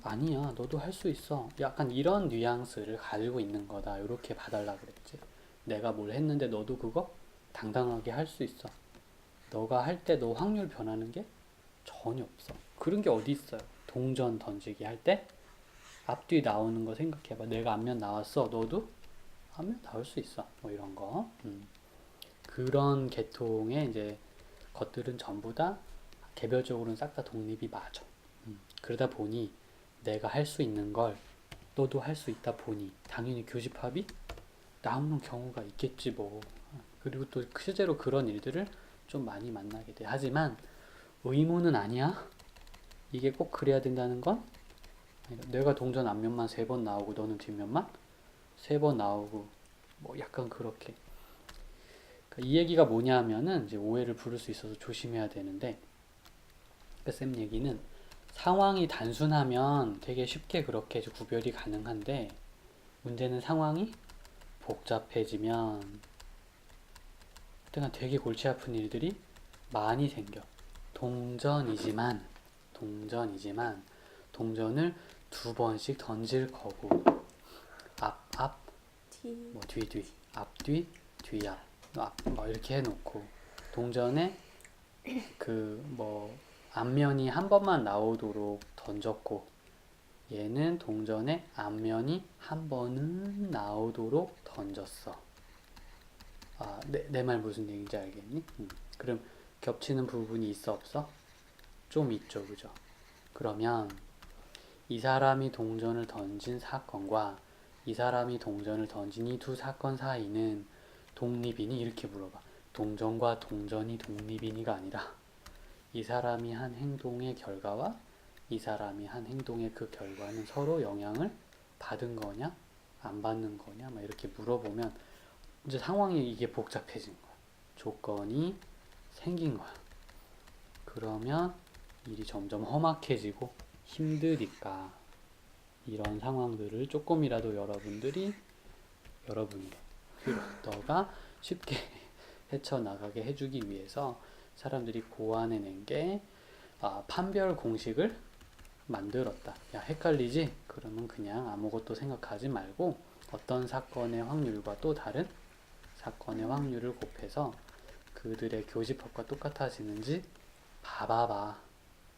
아니야. 너도 할 수 있어. 약간 이런 뉘앙스를 가지고 있는 거다. 이렇게 봐달라 그랬지. 내가 뭘 했는데 너도 그거 당당하게 할 수 있어. 너가 할 때 너 확률 변하는 게 전혀 없어. 그런 게 어디 있어요. 동전 던지기 할 때 앞뒤 나오는 거 생각해봐. 내가 앞면 나왔어. 너도 앞면 나올 수 있어. 뭐 이런 거. 그런 계통의 이제 것들은 전부 다 개별적으로는 싹 다 독립이 맞아. 그러다 보니 내가 할 수 있는 걸 너도 할 수 있다 보니 당연히 교집합이 나오는 경우가 있겠지 뭐. 그리고 또 실제로 그런 일들을 좀 많이 만나게 돼. 하지만 의무는 아니야. 이게 꼭 그래야 된다는 건 내가 동전 앞면만 3번 나오고 너는 뒷면만 3번 나오고 뭐 약간 그렇게. 그러니까 이 얘기가 뭐냐 하면은 이제 오해를 부를 수 있어서 조심해야 되는데 쌤 얘기는 상황이 단순하면 되게 쉽게 그렇게 구별이 가능한데 문제는 상황이 복잡해지면 그때가 되게 골치 아픈 일들이 많이 생겨. 동전이지만 동전을 2번씩 던질 거고 앞 뭐 뒤 앞뒤 뒤앞 뭐 이렇게 해놓고 동전에 그 뭐 앞면이 한 번만 나오도록 던졌고 얘는 동전에 앞면이 한 번은 나오도록 던졌어. 내 말 무슨 얘기인지 알겠니? 그럼 겹치는 부분이 있어 없어? 좀 있죠, 그죠? 그러면 이 사람이 동전을 던진 사건과 이 사람이 동전을 던진 이 두 사건 사이는 독립이니? 이렇게 물어봐. 동전과 동전이 독립이니가 아니라 이 사람이 한 행동의 결과와 이 사람이 한 행동의 그 결과는 서로 영향을 받은 거냐? 안 받는 거냐? 막 이렇게 물어보면 이제 상황이 이게 복잡해진 거야. 조건이 생긴 거야. 그러면 일이 점점 험악해지고 힘드니까 이런 상황들을 조금이라도 너가 쉽게 헤쳐나가게 해주기 위해서 사람들이 고안해낸 게 판별 공식을 만들었다. 야, 헷갈리지? 그러면 그냥 아무것도 생각하지 말고 어떤 사건의 확률과 또 다른 사건의 확률을 곱해서 그들의 교집합과 똑같아지는지 봐봐봐.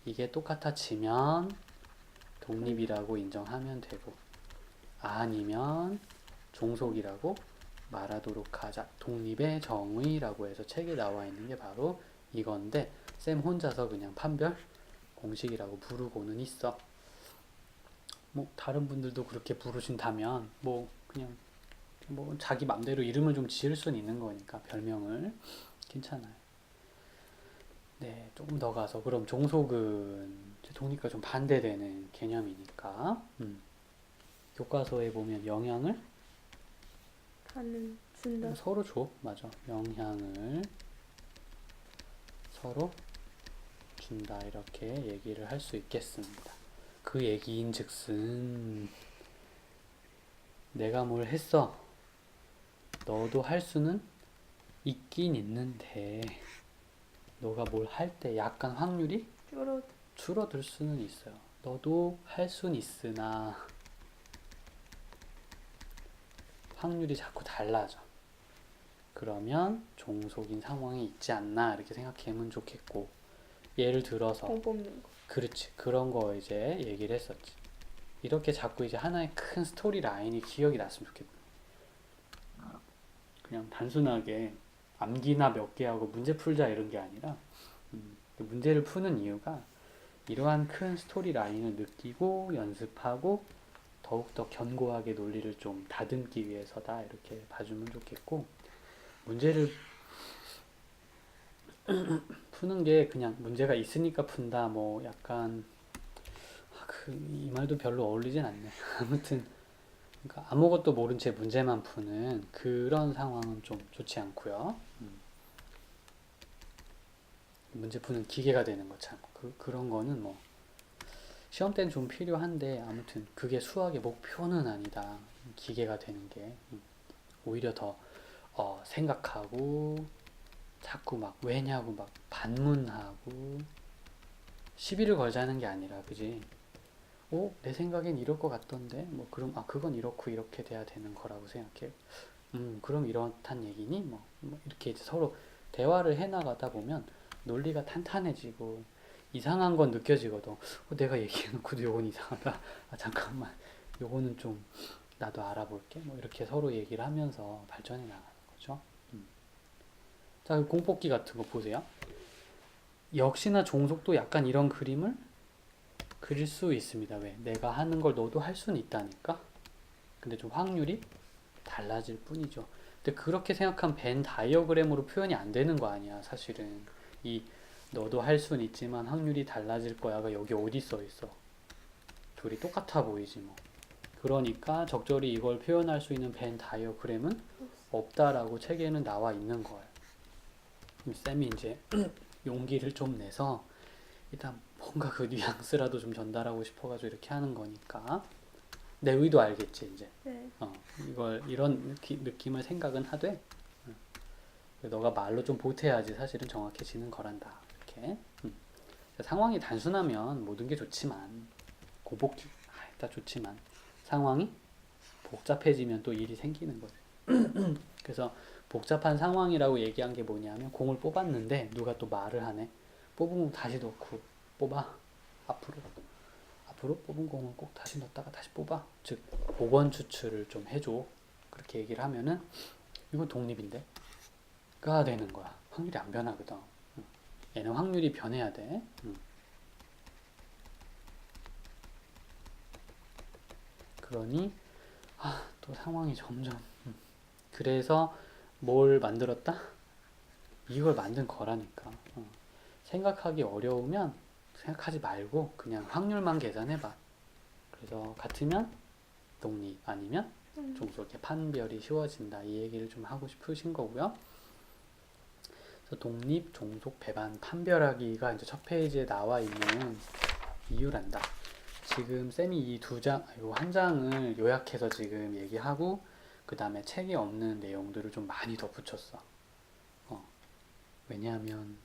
이게 똑같아지면 독립이라고 인정하면 되고, 아니면 종속이라고 말하도록 하자. 독립의 정의라고 해서 책에 나와 있는 게 바로 이건데, 쌤 혼자서 그냥 판별 공식이라고 부르고는 있어. 뭐 다른 분들도 그렇게 부르신다면 뭐 그냥 뭐 자기 맘대로 이름을 좀 지을 수는 있는 거니까 별명을 괜찮아요. 네, 조금 더 가서 그럼 종속은 이제 독립과 좀 반대되는 개념이니까 교과서에 보면 영향을 다는 준다. 서로 줘. 맞아. 영향을 서로 준다. 이렇게 얘기를 할 수 있겠습니다. 그 얘기인즉슨 내가 뭘 했어. 너도 할 수는 있긴 있는데 너가 뭘 할 때 약간 확률이 줄어들 수는 있어요. 너도 할 수는 있으나 확률이 자꾸 달라져. 그러면 종속인 상황이 있지 않나 이렇게 생각하면 좋겠고, 예를 들어서 공 뽑는 거. 그렇지, 그런 거 이제 얘기를 했었지. 이렇게 자꾸 이제 하나의 큰 스토리 라인이 기억이 났으면 좋겠다. 그냥 단순하게 암기나 몇 개 하고 문제 풀자 이런 게 아니라 문제를 푸는 이유가 이러한 큰 스토리 라인을 느끼고 연습하고 더욱더 견고하게 논리를 좀 다듬기 위해서다 이렇게 봐주면 좋겠고, 문제를 푸는 게 그냥 문제가 있으니까 푼다 뭐 약간 이 말도 별로 어울리진 않네. 아무튼 그러니까 아무것도 모른 채 문제만 푸는 그런 상황은 좀 좋지 않고요. 문제 푸는 기계가 되는 거 참. 그런 거는 뭐 시험 때는 좀 필요한데 아무튼 그게 수학의 목표는 아니다. 기계가 되는 게 오히려 더 생각하고 자꾸 막 왜냐고 막 반문하고 시비를 걸자는 게 아니라 그지? 내 생각엔 이럴 것 같던데 뭐 그럼 그건 이렇고 이렇게 돼야 되는 거라고 생각해. 그럼 이렇단 얘기니? 뭐 이렇게 이제 서로 대화를 해나가다 보면 논리가 탄탄해지고 이상한 건 느껴지거든. 내가 얘기해놓고도 요건 이상하다. 잠깐만. 요거는 좀 나도 알아볼게. 뭐 이렇게 서로 얘기를 하면서 발전해 나가는 거죠. 자, 공뽑기 같은 거 보세요. 역시나 종속도 약간 이런 그림을 그릴 수 있습니다. 왜? 내가 하는 걸 너도 할 수는 있다니까? 근데 좀 확률이 달라질 뿐이죠. 근데 그렇게 생각하면 벤 다이어그램으로 표현이 안 되는 거 아니야, 사실은. 이 너도 할 수는 있지만 확률이 달라질 거야가 여기 어디 써 있어? 둘이 똑같아 보이지 뭐. 그러니까 적절히 이걸 표현할 수 있는 벤 다이어그램은 없다라고 책에는 나와 있는 거예요. 쌤이 이제 용기를 좀 내서 일단 뭔가 그 뉘앙스라도 좀 전달하고 싶어가지고 이렇게 하는 거니까 내 의도 알겠지 이제. 네. 이걸 이런 느낌을 생각은 하되 너가 말로 좀 보태야지 사실은 정확해지는 거란다 이렇게. 상황이 단순하면 모든 게 좋지만 고복기 다 좋지만 상황이 복잡해지면 또 일이 생기는 거죠. 그래서 복잡한 상황이라고 얘기한 게 뭐냐면 공을 뽑았는데 누가 또 말을 하네. 뽑은 공 다시 넣고 뽑아. 앞으로 뽑은 공은 꼭 다시 넣었다가 다시 뽑아. 즉 복원 추출을 좀 해줘. 그렇게 얘기를 하면은 이건 독립인데 가 되는 거야. 확률이 안 변하거든. 얘는 확률이 변해야 돼. 그러니 또 상황이 점점 그래서 뭘 만들었다? 이걸 만든 거라니까. 생각하기 어려우면 생각하지 말고 그냥 확률만 계산해봐. 그래서 같으면 독립 아니면 종속 이렇게 판별이 쉬워진다. 이 얘기를 좀 하고 싶으신 거고요. 그래서 독립, 종속, 배반, 판별하기가 이제 첫 페이지에 나와 있는 이유란다. 지금 쌤이 이 한 장을 요약해서 지금 얘기하고 그 다음에 책에 없는 내용들을 좀 많이 덧붙였어. 왜냐하면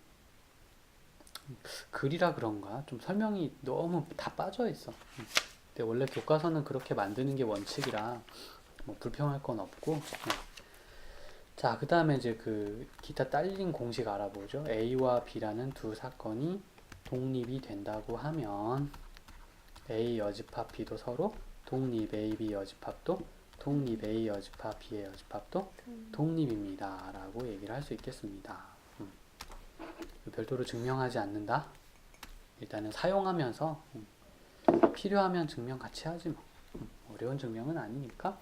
글이라 그런가 좀 설명이 너무 다 빠져 있어. 근데 원래 교과서는 그렇게 만드는 게 원칙이라 뭐 불평할 건 없고. 자, 그 다음에 이제 그 기타 딸린 공식 알아보죠. A와 B라는 두 사건이 독립이 된다고 하면 A 여집합 B도 서로 독립, A, B 여집합도 독립, A 여집합 B의 여집합도 독립입니다 라고 얘기를 할 수 있겠습니다. 별도로 증명하지 않는다. 일단은 사용하면서 필요하면 증명 같이 하지 뭐. 어려운 증명은 아니니까.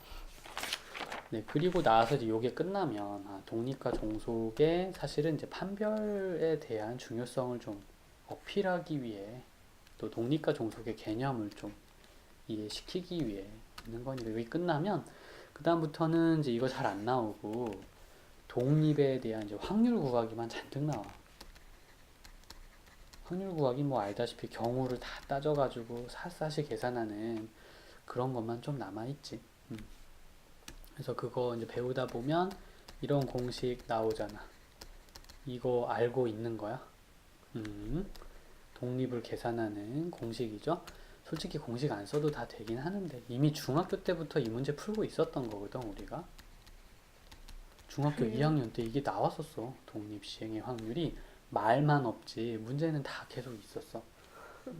네, 그리고 나서 이제 요게 끝나면 독립과 종속의 사실은 이제 판별에 대한 중요성을 좀 어필하기 위해 또 독립과 종속의 개념을 좀 이해시키기 위해 있는 거니까 여기 끝나면 그 다음부터는 이제 이거 잘 안 나오고 독립에 대한 이제 확률 구하기만 잔뜩 나와. 확률 구하기 뭐 알다시피 경우를 다 따져가지고 샅샅이 계산하는 그런 것만 좀 남아있지. 그래서 그거 이제 배우다 보면 이런 공식 나오잖아. 이거 알고 있는 거야. 독립을 계산하는 공식이죠. 솔직히 공식 안 써도 다 되긴 하는데 이미 중학교 때부터 이 문제 풀고 있었던 거거든 우리가. 중학교 2학년 때 이게 나왔었어. 독립 시행의 확률이 말만 없지 문제는 다 계속 있었어.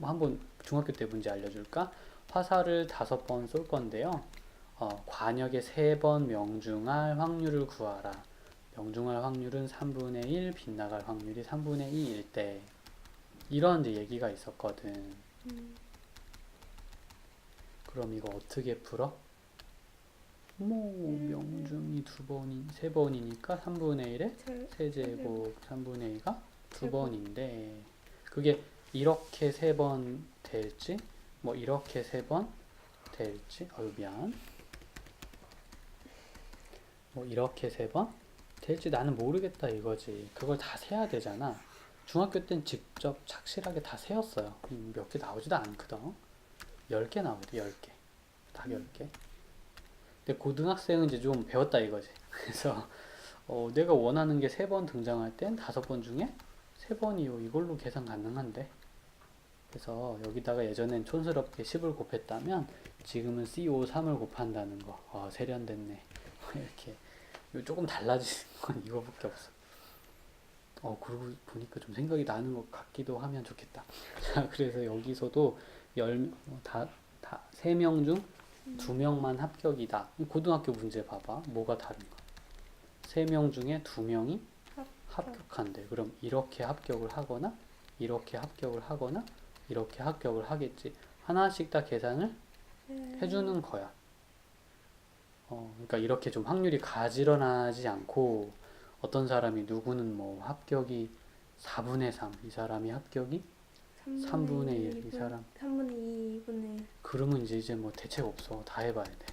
한번 중학교 때 문제 알려줄까? 화살을 5번 쏠 건데요. 관역에 3번 명중할 확률을 구하라. 명중할 확률은 3분의 1, 빗나갈 확률이 3분의 2일 때 이런 이제 얘기가 있었거든. 그럼 이거 어떻게 풀어? 뭐 명중이 3번이니까 3분의 1에 세제곱 3분의 2가 2번인데 그게 이렇게 3번 될지 뭐 이렇게 3번 될지 미안 뭐 이렇게 3번 될지 나는 모르겠다 이거지. 그걸 다 세야 되잖아. 중학교 땐 직접 착실하게 다 세었어요. 몇 개 나오지도 않거든. 10개 나오거든. 10개 딱 10개. 근데 고등학생은 이제 좀 배웠다 이거지. 그래서 내가 원하는 게 3번 등장할 땐 5번 중에 3번이요. 이걸로 계산 가능한데. 그래서 여기다가 예전엔 촌스럽게 10을 곱했다면 지금은 CO3을 곱한다는 거. 세련됐네. 이렇게 조금 달라진 건 이거밖에 없어. 그러고 보니까 좀 생각이 나는 것 같기도 하면 좋겠다. 자, 그래서 여기서도 3명 중 2명만 합격이다. 고등학교 문제 봐봐. 뭐가 다른가? 3명 중에 2명이 합격한대. 그럼 이렇게 합격을 하거나 이렇게 합격을 하거나 이렇게 합격을 하겠지. 하나씩 다 계산을 해주는 거야. 그러니까 이렇게 좀 확률이 가지런하지 않고 어떤 사람이 누구는 뭐 합격이 4분의 3, 이 사람이 합격이 3분의 1, 이 사람 3분의 2, 2분의 1. 그러면 이제 뭐 대책 없어. 다 해봐야 돼.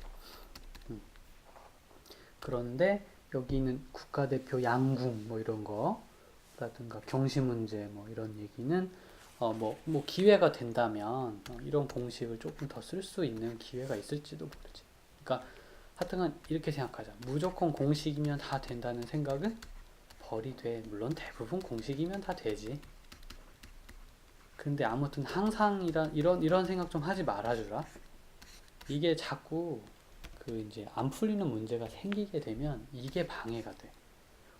그런데 여기는 국가대표 양궁 뭐 이런 거라든가 경시 문제 뭐 이런 얘기는 뭐 기회가 된다면 이런 공식을 조금 더 쓸 수 있는 기회가 있을지도 모르지. 그러니까 하여튼간 이렇게 생각하자. 무조건 공식이면 다 된다는 생각은 버리되 물론 대부분 공식이면 다 되지. 근데 아무튼 항상 이런 생각 좀 하지 말아주라. 이게 자꾸 이제 안 풀리는 문제가 생기게 되면 이게 방해가 돼.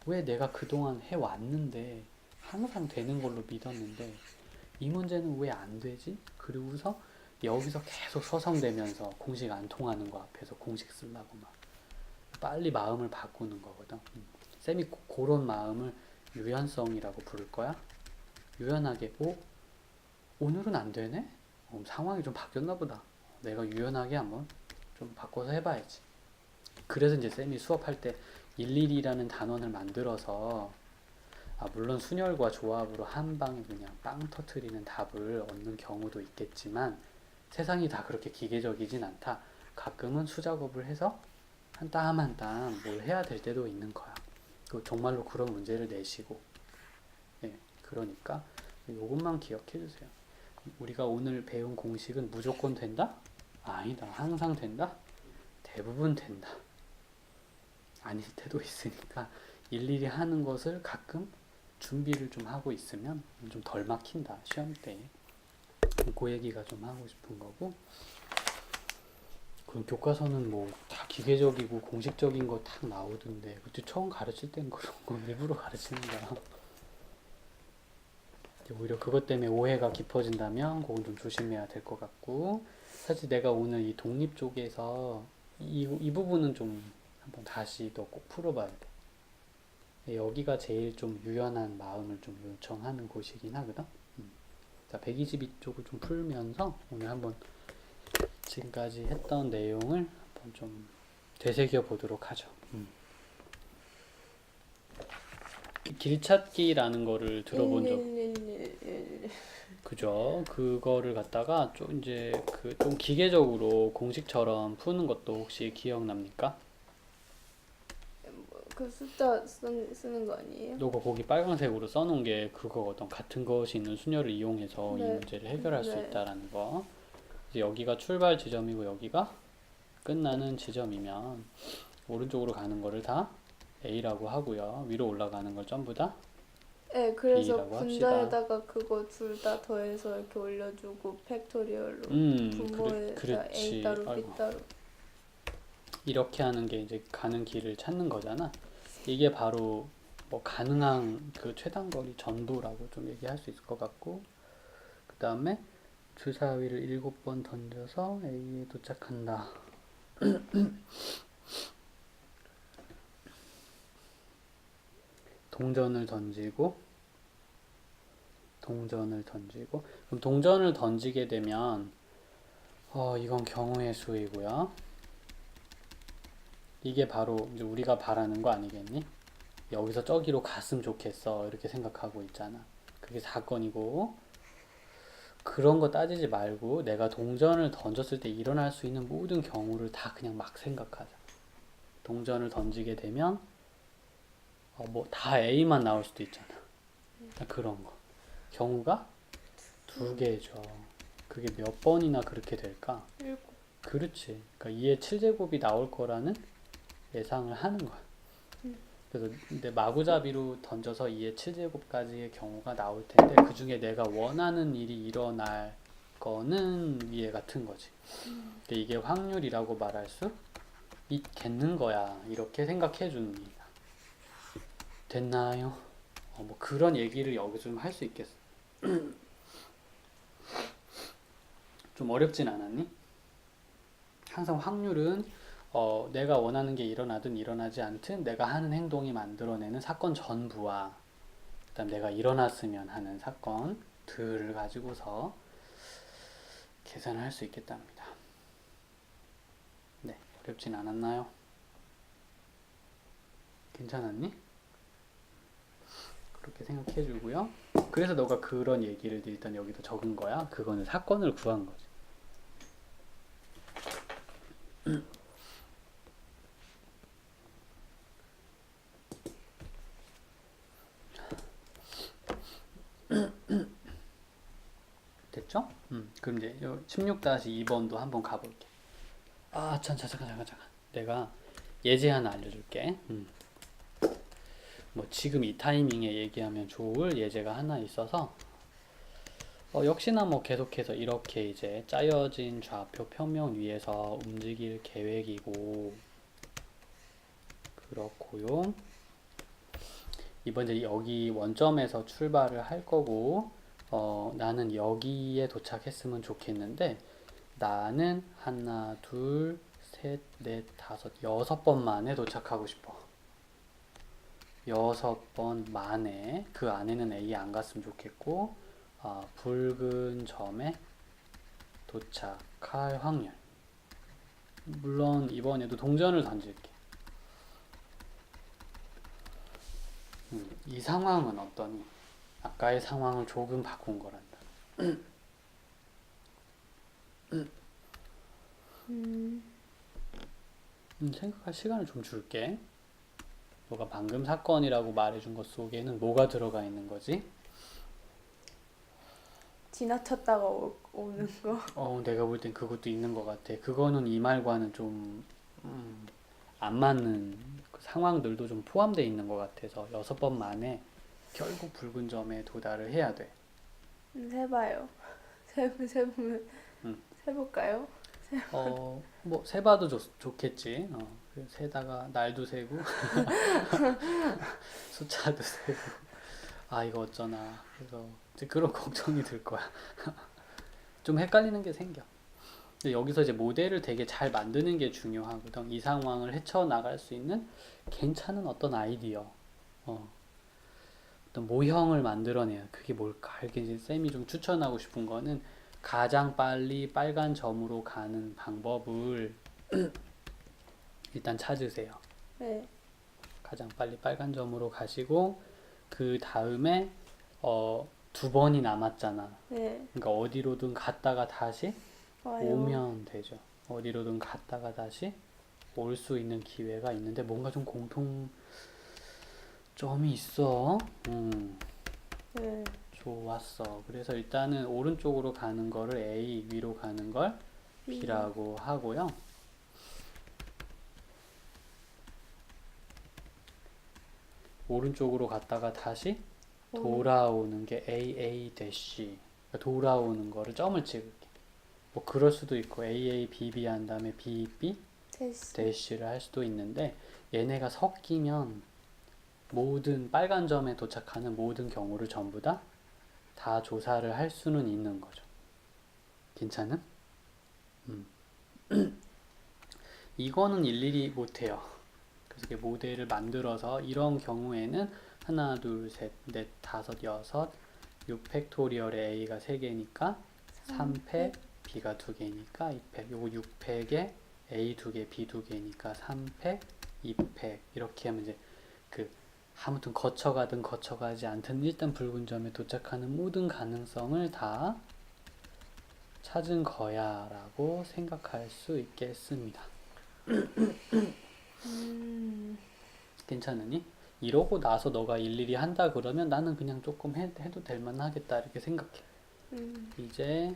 왜 내가 그동안 해왔는데 항상 되는 걸로 믿었는데 이 문제는 왜 안 되지? 그리고서 여기서 계속 서성대면서 공식 안 통하는 거 앞에서 공식 쓰려고 막 빨리 마음을 바꾸는 거거든. 쌤이 그런 마음을 유연성이라고 부를 거야. 유연하게 오늘은 안 되네? 상황이 좀 바뀌었나 보다. 내가 유연하게 한번 좀 바꿔서 해봐야지. 그래서 이제 쌤이 수업할 때 일일이라는 단원을 만들어서 물론 순열과 조합으로 한 방에 그냥 빵 터트리는 답을 얻는 경우도 있겠지만 세상이 다 그렇게 기계적이진 않다. 가끔은 수작업을 해서 한 땀 한 땀 뭘 해야 될 때도 있는 거야. 정말로 그런 문제를 내시고. 그러니까 이것만 기억해 주세요. 우리가 오늘 배운 공식은 무조건 된다? 아니다. 항상 된다? 대부분 된다. 아닐 때도 있으니까 일일이 하는 것을 가끔 준비를 좀 하고 있으면 좀 덜 막힌다. 시험 때. 그 얘기가 좀 하고 싶은 거고. 그 교과서는 뭐 다 기계적이고 공식적인 거 딱 나오던데 그때 처음 가르칠 땐 그런 거 일부러 가르치는 거야. 오히려 그것 때문에 오해가 깊어진다면 그건 좀 조심해야 될 것 같고 사실 내가 오늘 이 독립 쪽에서 이 부분은 좀 한번 다시 너 꼭 풀어봐야 돼. 여기가 제일 좀 유연한 마음을 좀 요청하는 곳이긴 하거든. 자, 122 쪽을 좀 풀면서 오늘 한번 지금까지 했던 내용을 한번 좀 되새겨 보도록 하죠. 길찾기라는 거를 들어본 적 1111. 그죠? 그거를 갖다가 좀 이제 그 좀 기계적으로 공식처럼 푸는 것도 혹시 기억납니까? 그 숫자 쓰는 거 아니에요? 너가 거기 빨간색으로 써놓은 게 그거거든. 같은 것이 있는 수녀를 이용해서 이 네. 문제를 해결할 수 네. 있다라는 거. 이제 여기가 출발 지점이고 여기가 끝나는 지점이면 오른쪽으로 가는 거를 다 A라고 하고요. 위로 올라가는 걸 전부 다 네, 그래서 B라고 합시다. 분자에다가 그거 둘 다 더해서 이렇게 올려주고 팩토리얼로 분모에다 그렇지. A 따로 B 아이고. 따로. 이렇게 하는 게 이제 가는 길을 찾는 거잖아. 이게 바로 뭐 가능한 그 최단거리 전도라고 좀 얘기할 수 있을 것 같고, 그 다음에 주사위를 7번 던져서 A에 도착한다. 동전을 던지고 그럼 동전을 던지게 되면 이건 경우의 수이고요. 이게 바로 이제 우리가 바라는 거 아니겠니? 여기서 저기로 갔으면 좋겠어 이렇게 생각하고 있잖아. 그게 사건이고 그런 거 따지지 말고 내가 동전을 던졌을 때 일어날 수 있는 모든 경우를 다 그냥 막 생각하자. 동전을 던지게 되면 뭐 다 A만 나올 수도 있잖아. 그런 거. 경우가 두 개죠. 그게 몇 번이나 그렇게 될까? 7. 그렇지. 그러니까 2의 7제곱이 나올 거라는 예상을 하는 거야. 그래서 근데 마구잡이로 던져서 2의 7제곱까지의 경우가 나올 텐데 그 중에 내가 원하는 일이 일어날 거는 얘 같은 거지. 근데 이게 확률이라고 말할 수 있겠는 거야. 이렇게 생각해 줍니다. 됐나요? 뭐 그런 얘기를 여기서 좀 할 수 있겠어. 좀 어렵진 않았니? 항상 확률은 내가 원하는 게 일어나든 일어나지 않든 내가 하는 행동이 만들어내는 사건 전부와 그다음 내가 일어났으면 하는 사건들을 가지고서 계산을 할 수 있겠답니다. 네, 어렵진 않았나요? 괜찮았니? 그렇게 생각해 주고요. 그래서 너가 그런 얘기를 일단 여기다 적은 거야. 그거는 사건을 구한 거지. 됐죠? 그럼 이제 16-2번도 한번 가볼게. 잠깐. 내가 예제 하나 알려줄게. 뭐 지금 이 타이밍에 얘기하면 좋을 예제가 하나 있어서 역시나 뭐 계속해서 이렇게 이제 짜여진 좌표 평면 위에서 움직일 계획이고 그렇고요. 이번 이제 여기 원점에서 출발을 할 거고 나는 여기에 도착했으면 좋겠는데 나는 하나, 둘, 셋, 넷, 다섯, 6번 만에 도착하고 싶어. 6번 만에 그 안에는 A 안 갔으면 좋겠고 붉은 점에 도착할 확률. 물론 이번에도 동전을 던질게. 이 상황은 어떠니? 아까의 상황을 조금 바꾼 거란다. 생각할 시간을 좀 줄게. 너가 방금 사건이라고 말해준 것 속에는 뭐가 들어가 있는 거지? 지나쳤다가 오는 거. 내가 볼 땐 그것도 있는 것 같아. 그거는 이 말과는 좀 안 맞는 그 상황들도 좀 포함되어 있는 것 같아서 6번 만에 결국 붉은 점에 도달을 해야 돼. 세봐요. 세보면 음. 세볼까요? 뭐 세봐도 좋겠지. 세다가 날도 세고 숫자도 세고 아 이거 어쩌나. 그래서 이제 그런 걱정이 들 거야. 좀 헷갈리는 게 생겨. 근데 여기서 이제 모델을 되게 잘 만드는 게 중요하거든. 이 상황을 헤쳐나갈 수 있는 괜찮은 어떤 아이디어, 어떤 모형을 만들어내야. 그게 뭘까? 이렇게 이제 쌤이 좀 추천하고 싶은 거는 가장 빨리 빨간 점으로 가는 방법을 일단 찾으세요. 네. 가장 빨리 빨간 점으로 가시고 그 다음에 두 번이 남았잖아. 네. 그러니까 어디로든 갔다가 다시 와요. 오면 되죠. 어디로든 갔다가 다시 올 수 있는 기회가 있는데 뭔가 좀 공통점이 있어. 네. 좋았어. 그래서 일단은 오른쪽으로 가는 거를 A, 위로 가는 걸 B라고 하고요. 오른쪽으로 갔다가 다시 돌아오는 게 AA 대시. 그러니까 돌아오는 거를 점을 찍을게. 뭐 그럴 수도 있고 AA, BB 한 다음에 BB 대시를 할 수도 있는데 얘네가 섞이면 모든 빨간 점에 도착하는 모든 경우를 전부 다 조사를 할 수는 있는 거죠. 괜찮은? 이거는 일일이 못해요. 그래서 이렇게 모델을 만들어서 이런 경우에는 하나, 둘, 셋, 넷, 다섯, 여섯, 6팩토리얼에 A가 3개니까 3팩, B가 2개니까 2팩. 요거 6팩에 A 2개, B 2개니까 3팩, 2팩. 이렇게 하면 이제 그 아무튼 거쳐가든 거쳐가지 않든 일단 붉은 점에 도착하는 모든 가능성을 다 찾은 거야 라고 생각할 수 있겠습니다. 괜찮으니? 이러고 나서 너가 일일이 한다 그러면 나는 그냥 조금 해도 될 만하겠다 이렇게 생각해. 이제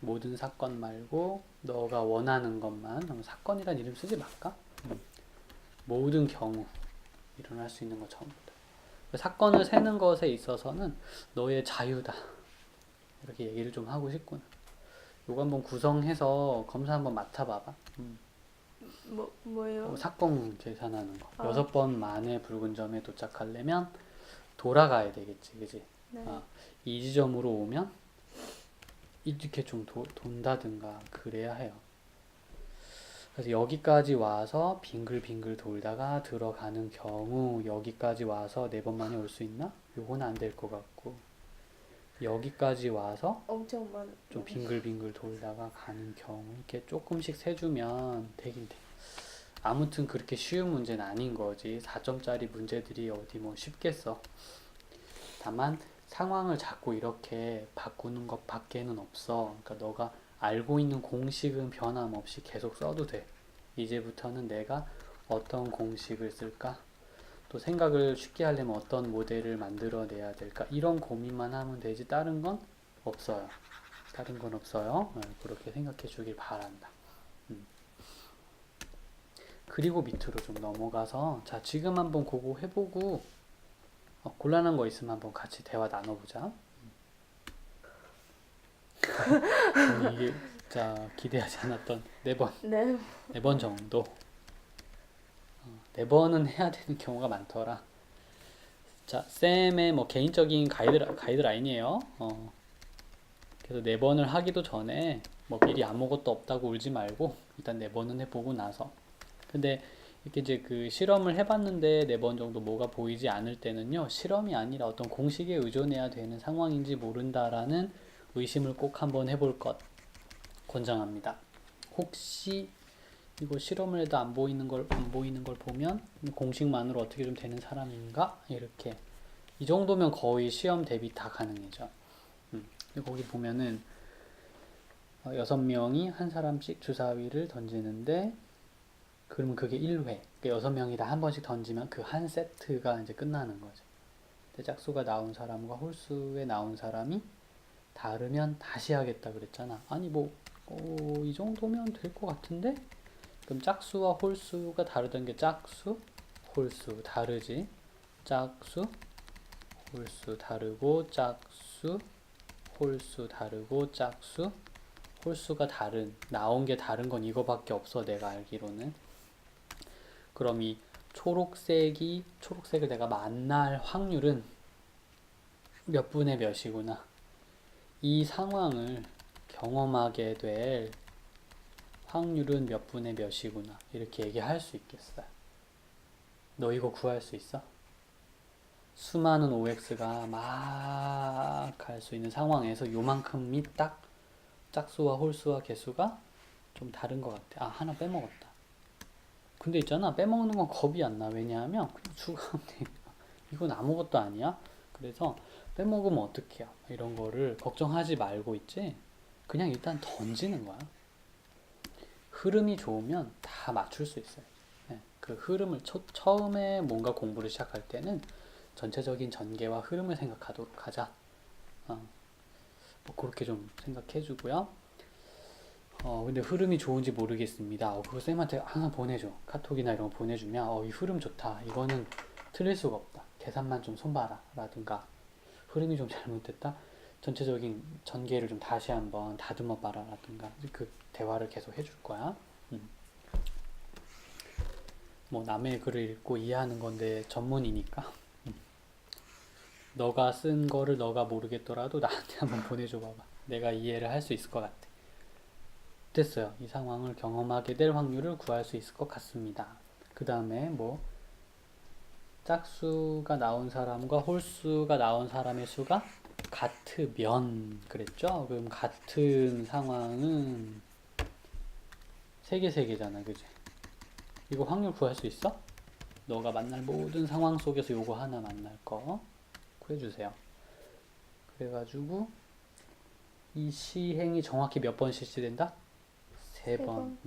모든 사건 말고 너가 원하는 것만, 사건이란 이름 쓰지 말까? 모든 경우 일어날 수 있는 거 전부 다. 사건을 세는 것에 있어서는 너의 자유다. 이렇게 얘기를 좀 하고 싶구나. 요거 한번 구성해서 검사 한번 맡아봐봐. 뭐요? 사건 계산하는 거. 6번 만에 붉은 점에 도착하려면 돌아가야 되겠지, 그지? 네. 이 지점으로 오면 이렇게 좀 돈다든가 그래야 해요. 그래서 여기까지 와서 빙글빙글 돌다가 들어가는 경우 여기까지 와서 4번 만에 올 수 있나? 요건 안 될 것 같고 여기까지 와서 엄청 많. 좀 빙글빙글 돌다가 가는 경우 이렇게 조금씩 세주면 되긴 돼. 아무튼 그렇게 쉬운 문제는 아닌 거지. 4점짜리 문제들이 어디 뭐 쉽겠어. 다만 상황을 자꾸 이렇게 바꾸는 것 밖에는 없어. 그러니까 너가 알고 있는 공식은 변함없이 계속 써도 돼. 이제부터는 내가 어떤 공식을 쓸까? 또 생각을 쉽게 하려면 어떤 모델을 만들어내야 될까? 이런 고민만 하면 되지 다른 건 없어요. 다른 건 없어요. 그렇게 생각해 주길 바란다. 그리고 밑으로 좀 넘어가서 자 지금 한번 그거 해보고 곤란한 거 있으면 한번 같이 대화 나눠보자. 이게 자 기대하지 않았던 4번 네. 4번 정도 4번은 해야 되는 경우가 많더라. 자 쌤의 뭐 개인적인 가이드라인이에요. 그래서 4번을 하기도 전에 뭐 미리 아무것도 없다고 울지 말고 일단 4번은 해보고 나서 근데 이렇게 이제 그 실험을 해봤는데 4번 정도 뭐가 보이지 않을 때는요 실험이 아니라 어떤 공식에 의존해야 되는 상황인지 모른다라는 의심을 꼭 한번 해볼 것 권장합니다. 혹시 이거 실험을 해도 안 보이는 걸 보면 공식만으로 어떻게 좀 되는 사람인가 이렇게 이 정도면 거의 시험 대비 다 가능해져. 거기 보면은 6명이 한 사람씩 주사위를 던지는데 그러면 그게 1회. 그러니까 6명이 다 한 번씩 던지면 그 한 세트가 이제 끝나는 거죠. 근데 짝수가 나온 사람과 홀수에 나온 사람이 다르면 다시 하겠다 그랬잖아. 아니 이 정도면 될 것 같은데? 그럼 짝수와 홀수가 다르던 게 짝수, 홀수 다르지. 짝수, 홀수 다르고 짝수, 홀수 다르고 짝수, 홀수가 나온 게 다른 건 이거밖에 없어, 내가 알기로는. 그럼 이 초록색을 내가 만날 확률은 몇 분의 몇이구나. 이 상황을 경험하게 될 확률은 몇 분의 몇이구나. 이렇게 얘기할 수 있겠어요. 너 이거 구할 수 있어? 수많은 OX가 막 갈 수 있는 상황에서 요만큼이 딱 짝수와 홀수와 개수가 좀 다른 것 같아. 아, 하나 빼먹었다. 근데 있잖아, 빼먹는 건 겁이 안 나. 왜냐하면 그냥 추가하면 되니까. 이건 아무것도 아니야. 그래서 빼먹으면 어떡해요. 이런 거를 걱정하지 말고 있지. 그냥 일단 던지는 거야. 흐름이 좋으면 다 맞출 수 있어요. 네, 그 흐름을 처음에 뭔가 공부를 시작할 때는 전체적인 전개와 흐름을 생각하도록 하자. 뭐 그렇게 좀 생각해 주고요. 근데 흐름이 좋은지 모르겠습니다. 그거 쌤한테 항상 보내줘. 카톡이나 이런 거 보내주면, 이 흐름 좋다. 이거는 틀릴 수가 없다. 계산만 좀 손봐라. 라든가, 흐름이 좀 잘못됐다. 전체적인 전개를 좀 다시 한번 다듬어 봐라. 라든가, 그 대화를 계속 해줄 거야. 뭐, 남의 글을 읽고 이해하는 건데 전문이니까. 너가 쓴 거를 너가 모르겠더라도 나한테 한번 보내줘 봐봐. 내가 이해를 할 수 있을 것 같아. 됐어요. 이 상황을 경험하게 될 확률을 구할 수 있을 것 같습니다. 그 다음에 뭐 짝수가 나온 사람과 홀수가 나온 사람의 수가 같으면 그랬죠? 그럼 같은 상황은 세 개잖아, 그지? 이거 확률 구할 수 있어? 너가 만날 모든 상황 속에서 요거 하나 만날 거 구해주세요. 그래가지고 이 시행이 정확히 몇 번 실시된다? 세 번.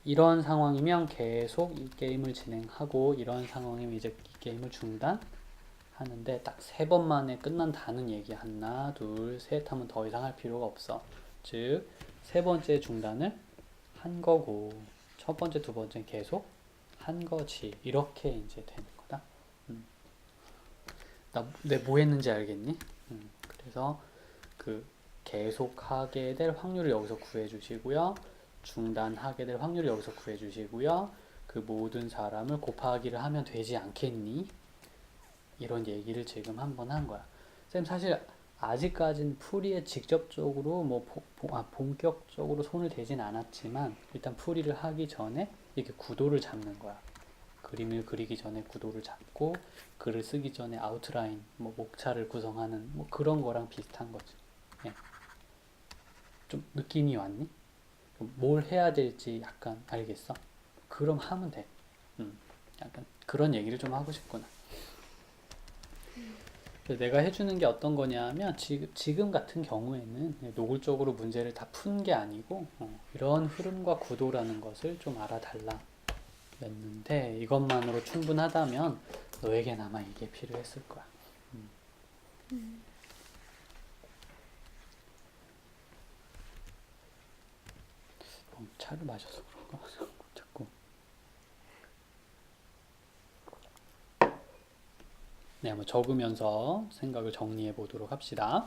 이런 상황이면 계속 이 게임을 진행하고 이런 상황이면 이제 이 게임을 중단하는데 딱 세 번 만에 끝난다는 얘기. 하나, 둘, 셋 하면 더 이상 할 필요가 없어. 즉, 세 번째 중단을 한 거고 첫 번째, 두 번째는 계속 한 거지. 이렇게 이제 되는 거다. 내 뭐 했는지 알겠니? 그래서 그 계속하게 될 확률을 여기서 구해 주시고요. 중단하게 될 확률을 여기서 구해 주시고요. 그 모든 사람을 곱하기를 하면 되지 않겠니? 이런 얘기를 지금 한번 한 거야. 쌤 사실 아직까진 풀이에 직접적으로 본격적으로 손을 대진 않았지만 일단 풀이를 하기 전에 이렇게 구도를 잡는 거야. 그림을 그리기 전에 구도를 잡고 글을 쓰기 전에 아웃라인, 목차를 구성하는 그런 거랑 비슷한 거지. 예. 좀 느낌이 왔니? 뭘 해야 될지 약간 알겠어? 그럼 하면 돼. 약간 그런 얘기를 좀 하고 싶구나. 내가 해주는 게 어떤 거냐면 지금 같은 경우에는 노골적으로 문제를 다 푼 게 아니고 이런 흐름과 구도라는 것을 좀 알아달라 였는데 이것만으로 충분하다면 너에겐 아마 이게 필요했을 거야. 차를 마셔서 그런가? 자꾸. 네, 한번 적으면서 생각을 정리해 보도록 합시다.